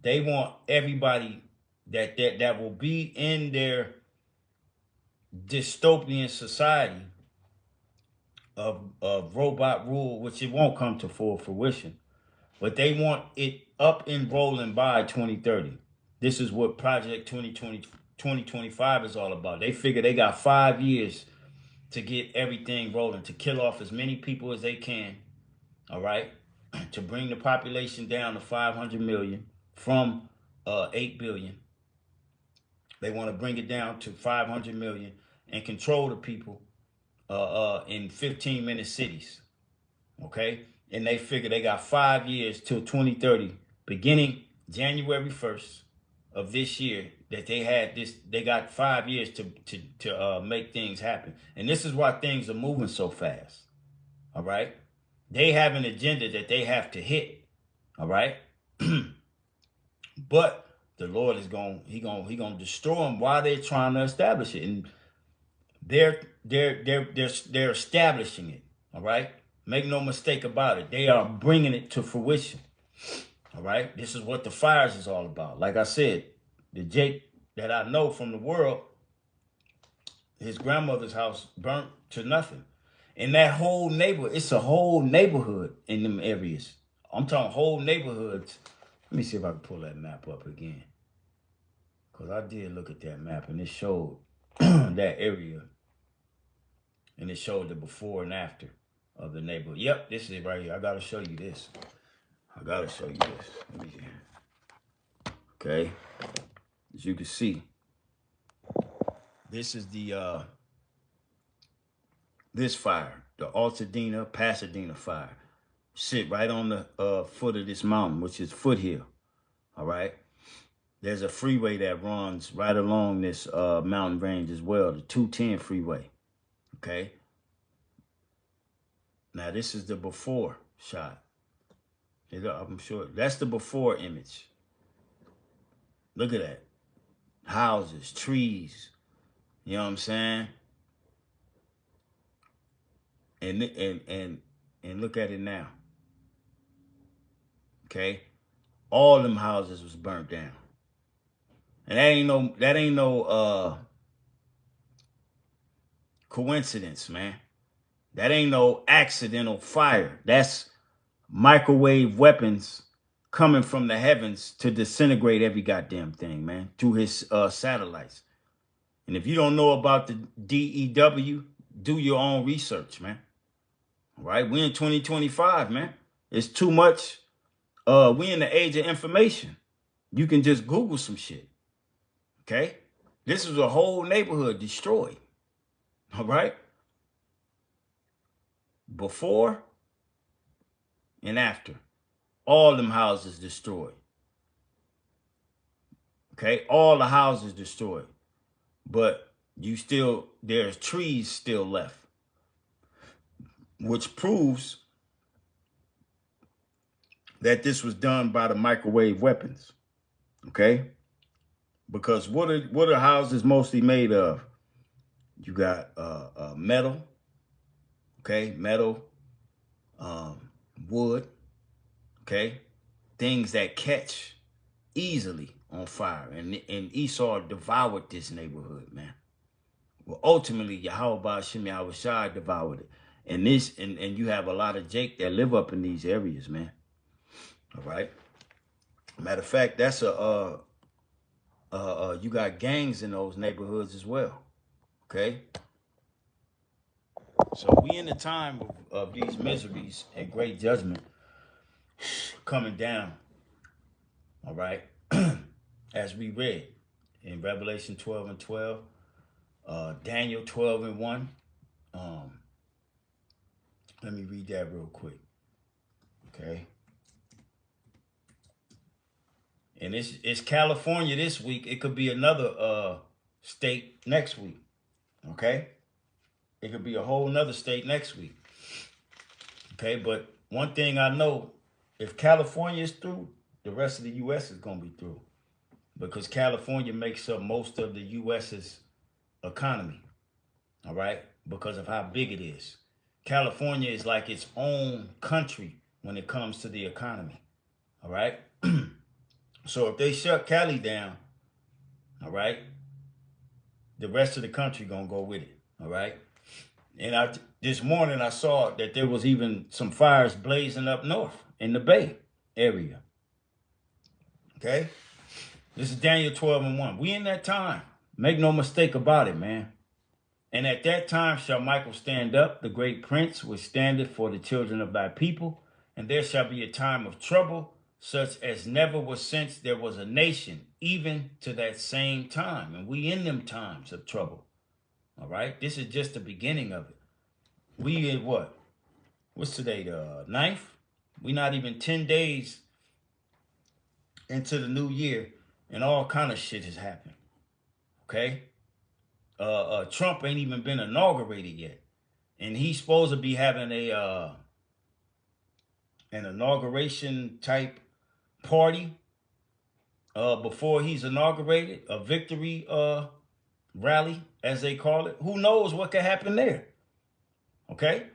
A: They want everybody that will be in their dystopian society of robot rule, which it won't come to full fruition, but they want it up and rolling by 2030. This is what Project 2025 is all about. They figure they got 5 years to get everything rolling, to kill off as many people as they can, all right, to bring the population down to 500 million from 8 billion. They want to bring it down to 500 million and control the people in 15-minute cities, okay? And they figure they got 5 years till 2030, beginning January 1st of this year, that they had this. They got 5 years to make things happen. And this is why things are moving so fast, all right? They have an agenda that they have to hit, all right? But the Lord is he gonna destroy them while they're trying to establish it, and they're establishing it. All right, make no mistake about it. They are bringing it to fruition. All right, this is what the fires is all about. Like I said, the Jake that I know from the world, his grandmother's house burnt to nothing, and that whole neighborhood. It's a whole neighborhood in them areas. I'm talking whole neighborhoods. Let me see if I can pull that map up again. Because I did look at that map and it showed that area. And it showed the before and after of the neighborhood. Yep, this is it right here. I got to show you this. Let me see. Okay. As you can see, this is the this fire, the Altadena, Pasadena fire. Sit right on the foot of this mountain, which is Foothill. All right. There's a freeway that runs right along this mountain range as well, the 210 freeway. Okay. Now this is the before shot. I'm sure that's the before image. Look at that. Houses, trees. You know what I'm saying? And look at it now. Okay? All them houses was burnt down. And that ain't no coincidence, man. That ain't no accidental fire. That's microwave weapons coming from the heavens to disintegrate every goddamn thing, man, through his satellites. And if you don't know about the DEW, do your own research, man. All right? We're in 2025, man. It's too much. We in the age of information. You can just Google some shit. Okay? This is a whole neighborhood destroyed. All right? Before and after. All them houses destroyed. Okay? All the houses destroyed. But there's trees still left. Which proves that this was done by the microwave weapons. Okay? Because what are houses mostly made of? You got metal. Okay? Metal. Wood. Okay? Things that catch easily on fire. And Esau devoured this neighborhood, man. Well, ultimately, Yahweh Ba'ashem Yahweh Shai devoured it. And you have a lot of Jake that live up in these areas, man. All right. Matter of fact, that's you got gangs in those neighborhoods as well. Okay. So we in the time of these miseries and great judgment coming down. All right. As we read in Revelation 12 and 12, Daniel 12 and 1. Let me read that real quick. Okay. And it's California this week. It could be another state next week. Okay. It could be a whole nother state next week. Okay. But one thing I know, if California is through, the rest of the U.S. is going to be through. Because California makes up most of the U.S.'s economy. All right. Because of how big it is. California is like its own country when it comes to the economy. All right. So if they shut Cali down, all right, the rest of the country gonna go with it. All right. And this morning I saw that there was even some fires blazing up north in the Bay area. Okay. This is Daniel 12 and 1. We in that time. Make no mistake about it, man. And at that time shall Michael stand up, the great prince, which standeth for the children of thy people. And there shall be a time of trouble, such as never was since there was a nation, even to that same time. And we in them times of trouble. All right? This is just the beginning of it. We in what? What's today, the 9th? We not even 10 days into the new year, and all kind of shit has happened. Okay? Trump ain't even been inaugurated yet. And he's supposed to be having an inauguration type party before he's inaugurated, a victory rally, as they call it. Who knows what could happen there? Okay?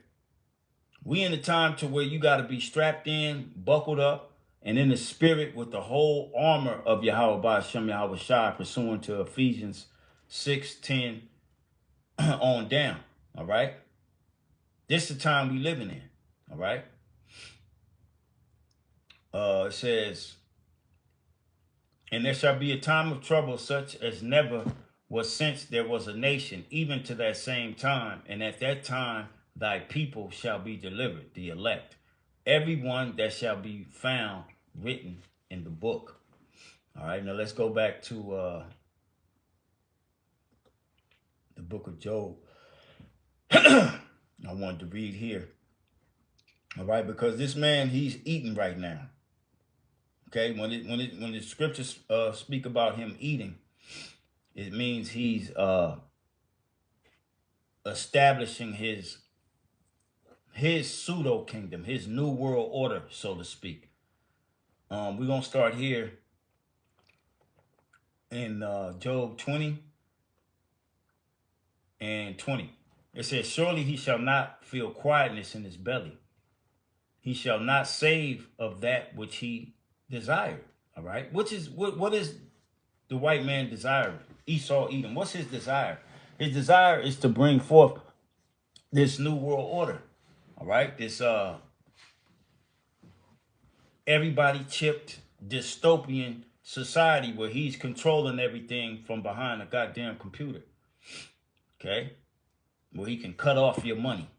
A: We in a time to where you got to be strapped in, buckled up, and in the spirit with the whole armor of Yahweh Ba'ashem Yahweh Shai, pursuant to Ephesians 6:10 on down. All right? This is the time we living in. All right? It says, and there shall be a time of trouble such as never was since there was a nation, even to that same time. And at that time, thy people shall be delivered, the elect, everyone that shall be found written in the book. All right, now let's go back to the book of Job. I wanted to read here. All right, because this man, he's eating right now. Okay, when the scriptures speak about him eating, it means he's establishing his pseudo kingdom, his new world order, so to speak. We're gonna start here in Job 20 and 20. It says, surely he shall not feel quietness in his belly. He shall not save of that which he desired. All right. Which is what is the white man desiring? Esau Edom. What's his desire? His desire is to bring forth this new world order. All right. This everybody chipped dystopian society where he's controlling everything from behind a goddamn computer. Okay. Where he can cut off your money.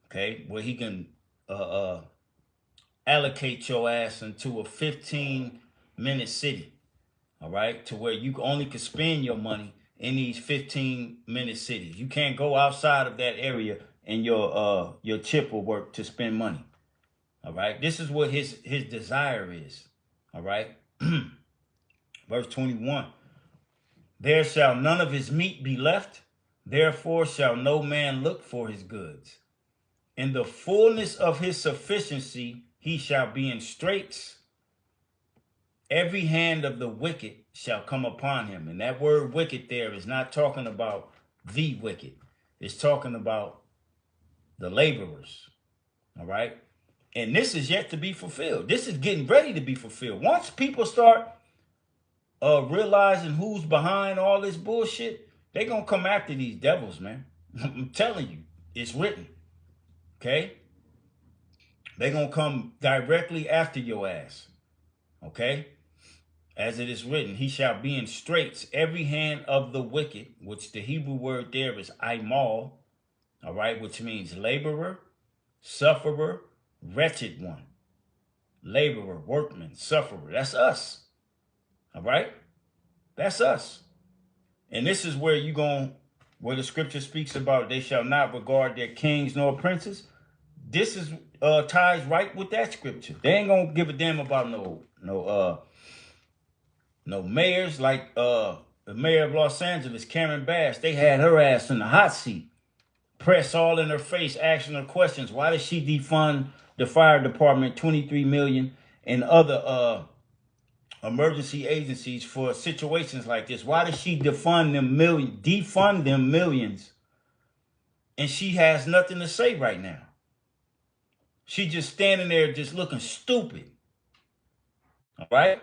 A: Okay. Where he can allocate your ass into a 15-minute city. All right. To where you only can spend your money in these 15-minute cities. You can't go outside of that area and your chip will work to spend money. All right. This is what his desire is. All right. Verse 21. There shall none of his meat be left. Therefore shall no man look for his goods. In the fullness of his sufficiency, he shall be in straits. Every hand of the wicked shall come upon him. And that word wicked there is not talking about the wicked. It's talking about the laborers. All right. And this is yet to be fulfilled. This is getting ready to be fulfilled. Once people start realizing who's behind all this bullshit, They gonna come after these devils, man. I'm telling you, it's written. Okay? They gonna come directly after your ass. Okay? As it is written, he shall be in straits every hand of the wicked, which the Hebrew word there is aimal, all right, which means laborer, sufferer, wretched one. Laborer, workman, sufferer. That's us. All right? That's us. And this is where where the scripture speaks about they shall not regard their kings nor princes. This is ties right with that scripture. They ain't gonna give a damn about no mayors like the mayor of Los Angeles, Karen Bass. They had her ass in the hot seat. Press all in her face, asking her questions. Why did she defund the fire department, 23 million, and other emergency agencies for situations like this? Why did she defund them millions? And she has nothing to say right now. She just standing there just looking stupid. All right?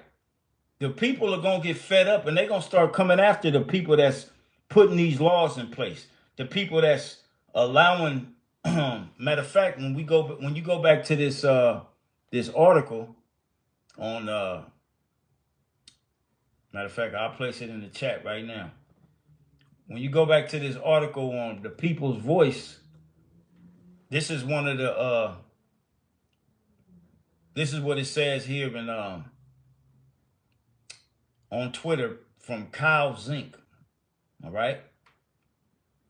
A: The people are going to get fed up and they're going to start coming after the people that's putting these laws in place. The people that's allowing, matter of fact, when you go back to this article on, matter of fact, I'll place it in the chat right now. When you go back to this article on the People's Voice, this is one of the, this is what it says here in, on Twitter from Kyle Zink. All right.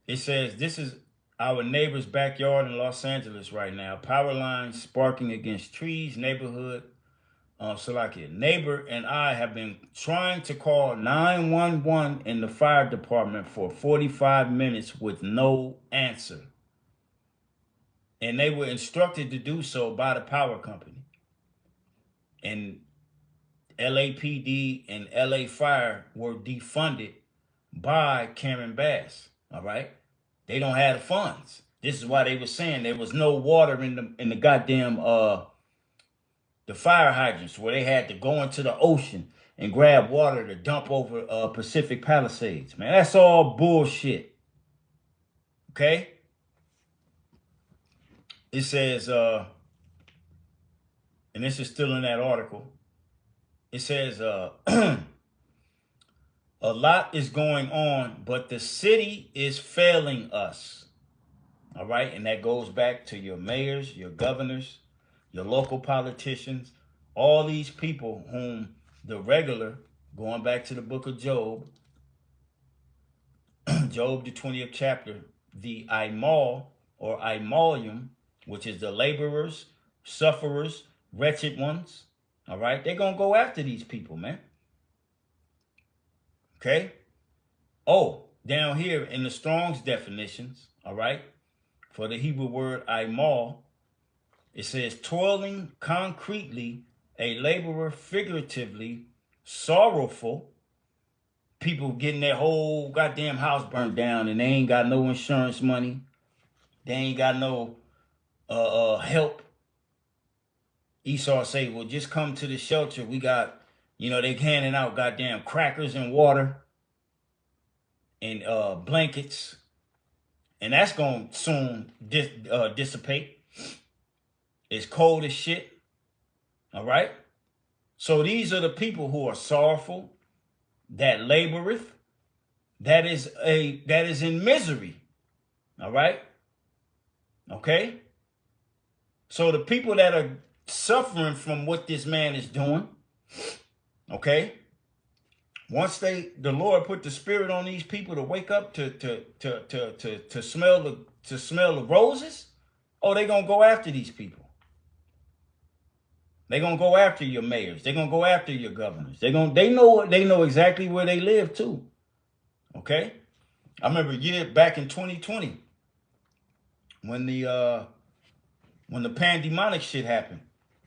A: It says, this is our neighbor's backyard in Los Angeles right now. Power lines sparking against trees, neighborhood. Neighbor and I have been trying to call 911 in the fire department for 45 minutes with no answer. And they were instructed to do so by the power company. And LAPD and LA Fire were defunded by Karen Bass. All right. They don't have the funds. This is why they were saying there was no water in the goddamn the fire hydrants, where they had to go into the ocean and grab water to dump over Pacific Palisades. Man, that's all bullshit. Okay? It says, and this is still in that article, it says, a lot is going on, but the city is failing us. All right? And that goes back to your mayors, your governors, your local politicians, all these people whom the regular, going back to the book of Job, Job, the 20th chapter, the aimal or aimalium, which is the laborers, sufferers, wretched ones, all right? They're going to go after these people, man. Okay? Oh, down here in the Strong's definitions, all right, for the Hebrew word aimal, it says, toiling concretely, a laborer figuratively, sorrowful, people getting their whole goddamn house burnt down and they ain't got no insurance money. They ain't got no help. Esau say, well, just come to the shelter. We got, they handing out goddamn crackers and water and blankets. And that's going to soon dissipate. It's cold as shit. All right. So these are the people who are sorrowful, that laboreth, that is in misery. All right. Okay. So the people that are suffering from what this man is doing, okay, once the Lord put the spirit on these people to wake up to smell the roses, oh, they're gonna go after these people. They're gonna go after your mayors. They're gonna go after your governors. They know exactly where they live too. Okay? I remember back in 2020 when the pandemonic shit happened.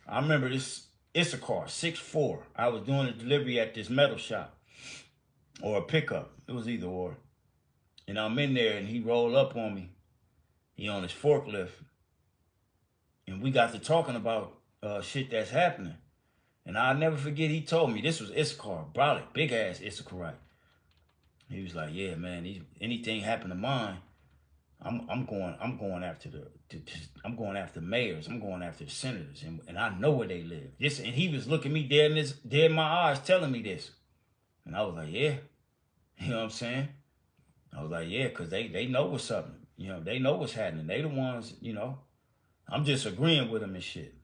A: I remember this Issachar 6'4". I was doing a delivery at this metal shop or a pickup. It was either or. And I'm in there and he rolled up on me. He on his forklift. And we got to talking about shit that's happening. And I'll never forget, he told me, this was Issachar, brolic, big ass Issacharite. He was like, yeah, man, anything happen to mine, I'm going after I'm going after mayors, I'm going after senators, and I know where they live. And he was looking me dead in my eyes, telling me this, and I was like, yeah, you know what I'm saying? I was like, yeah, because they know what's up, they know what's happening. They the ones, I'm just agreeing with them and shit.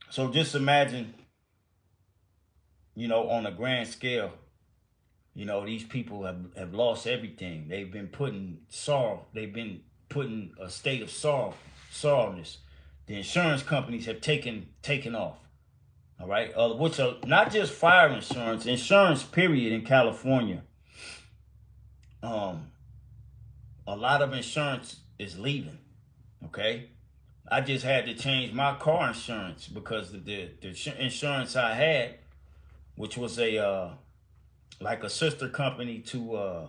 A: So just imagine, on a grand scale, these people have lost everything. They've been putting sorrow. They've been putting a state of sorrowness. The insurance companies have taken off. All right, which are not just fire insurance period in California. A lot of insurance is leaving. Okay, I just had to change my car insurance because the insurance I had, which was a like a sister company to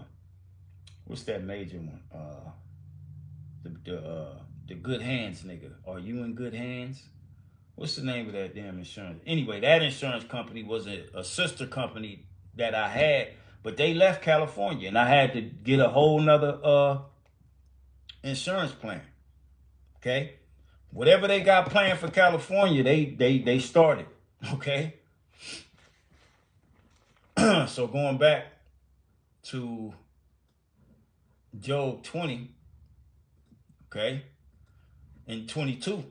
A: what's that major one? The Good Hands nigga. Are you in good hands? What's the name of that damn insurance? Anyway, that insurance company was a sister company that I had, but they left California, and I had to get a whole nother insurance plan. Okay, whatever they got planned for California, they started. Okay, so going back to Job 20, okay, in 22.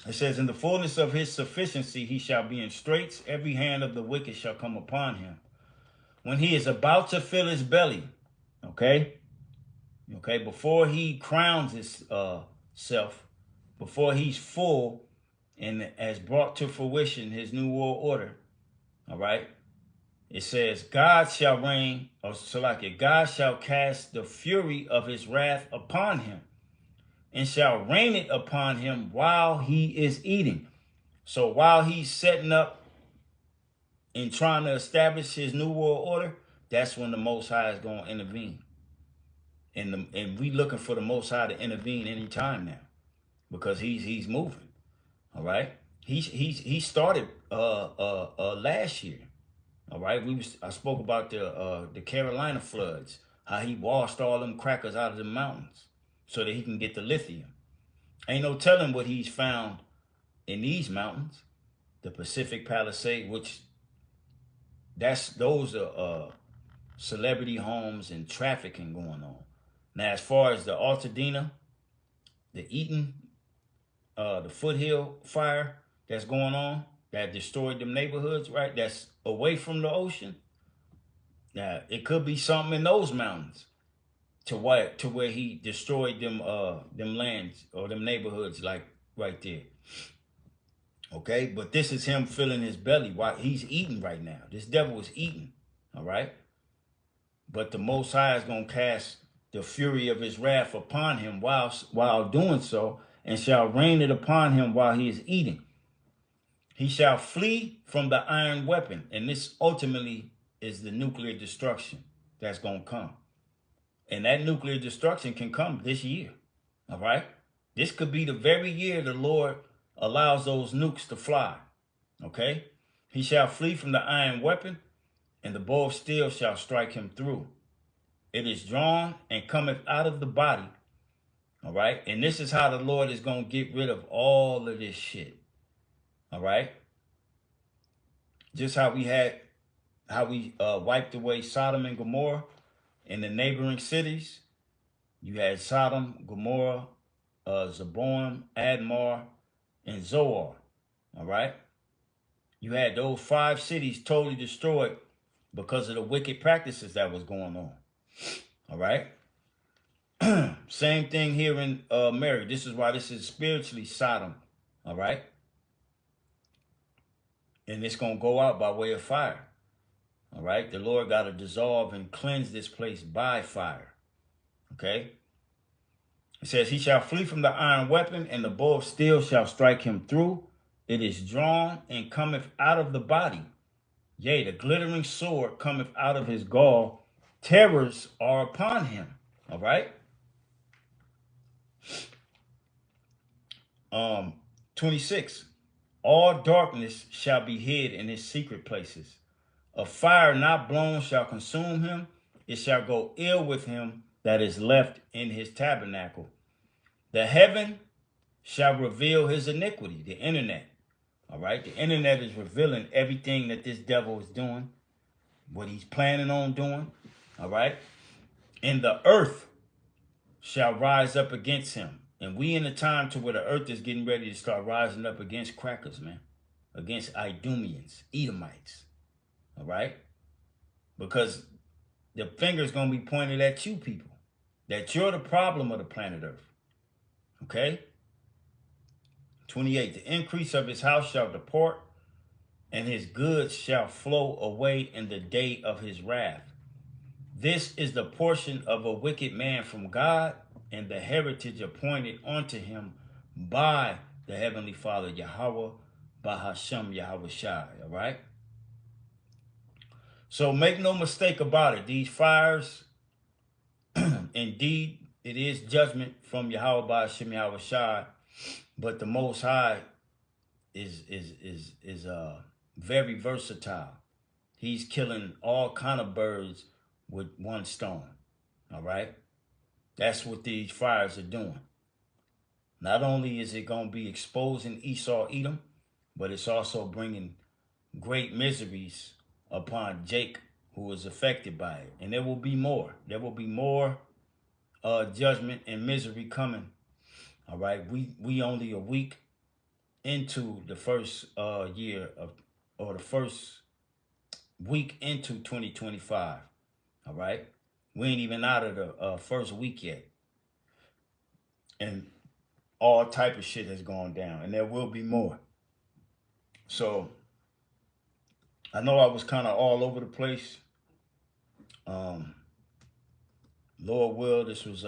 A: It says, in the fullness of his sufficiency, he shall be in straits. Every hand of the wicked shall come upon him. When he is about to fill his belly, okay, before he crowns his self, before he's full and has brought to fruition his new world order, all right, it says, God shall reign, or so like it, God shall cast the fury of his wrath upon him and shall rain it upon him while he is eating. So while he's setting up and trying to establish his new world order, that's when the Most High is going to intervene. And we looking for the Most High to intervene anytime now, because he's moving. All right, he started last year. All right, I spoke about the Carolina floods, how he washed all them crackers out of the mountains so that he can get the lithium. Ain't no telling what he's found in these mountains, the Pacific Palisade, which those are celebrity homes and trafficking going on. Now, as far as the Altadena, the Eaton, the Foothill fire that's going on, that destroyed them neighborhoods, right? That's away from the ocean. Now, it could be something in those mountains to where he destroyed them lands or them neighborhoods, like right there. Okay, but this is him filling his belly while he's eating right now. This devil is eating, all right? But the Most High is going to cast the fury of his wrath upon him while doing so, and shall rain it upon him while he is eating. He shall flee from the iron weapon, and this ultimately is the nuclear destruction that's going to come. And that nuclear destruction can come this year, all right? This could be the very year the Lord allows those nukes to fly, okay? He shall flee from the iron weapon, and the bow of steel shall strike him through. It is drawn and cometh out of the body, all right? And this is how the Lord is going to get rid of all of this shit, all right? Just how we wiped away Sodom and Gomorrah in the neighboring cities. You had Sodom, Gomorrah, Zeboim, Admar, and Zoar, all right? You had those 5 cities totally destroyed because of the wicked practices that was going on, all right? Same thing here in Mary. This is why this is spiritually Sodom, all right? And it's going to go out by way of fire, all right? The Lord got to dissolve and cleanse this place by fire, okay? It says, he shall flee from the iron weapon, and the bow of steel shall strike him through. It is drawn and cometh out of the body. Yea, the glittering sword cometh out of his gall. Terrors are upon him. All right. 26. All darkness shall be hid in his secret places. A fire not blown shall consume him. It shall go ill with him that is left in his tabernacle. The heaven shall reveal his iniquity, the internet. All right. The internet is revealing everything that this devil is doing, what he's planning on doing. All right. And the earth shall rise up against him. And we in a time to where the earth is getting ready to start rising up against crackers, man. Against Idumeans, Edomites. All right. Because the finger's going to be pointed at you people. That you're the problem of the planet Earth. Okay? 28. The increase of his house shall depart, and his goods shall flow away in the day of his wrath. This is the portion of a wicked man from God, and the heritage appointed unto him by the Heavenly Father, Yahweh, Bahashem, Yahweh Shai. All right? So make no mistake about it. These fires, indeed, it is judgment from Yahweh Bahashem, Yahweh Shai, but the Most High is very versatile. He's killing all kind of birds with one stone. All right? That's what these fires are doing. Not only is it going to be exposing Esau, Edom, but it's also bringing great miseries upon Jake, who is affected by it. And there will be more. There will be more judgment and misery coming. All right? We only a week into the first year of, or the first week into 2025. All right? We ain't even out of the first week yet. And all type of shit has gone down. And there will be more. So, I know I was kind of all over the place. Lord will, this was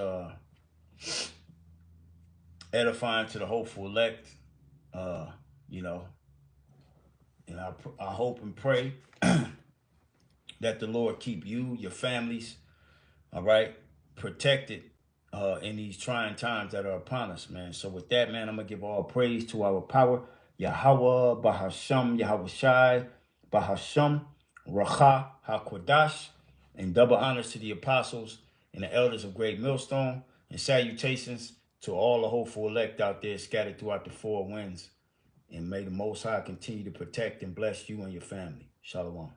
A: edifying to the hopeful elect. You know, and I hope and pray that the Lord keep you, your families, all right, protected in these trying times that are upon us, man. So with that, man, I'm going to give all praise to our power, Yahweh, Bahasham, Yahweh Shai, Bahasham, Racha, HaKodash, and double honors to the apostles and the elders of Great Millstone, and salutations to all the hopeful elect out there scattered throughout the four winds. And may the Most High continue to protect and bless you and your family. Shalom.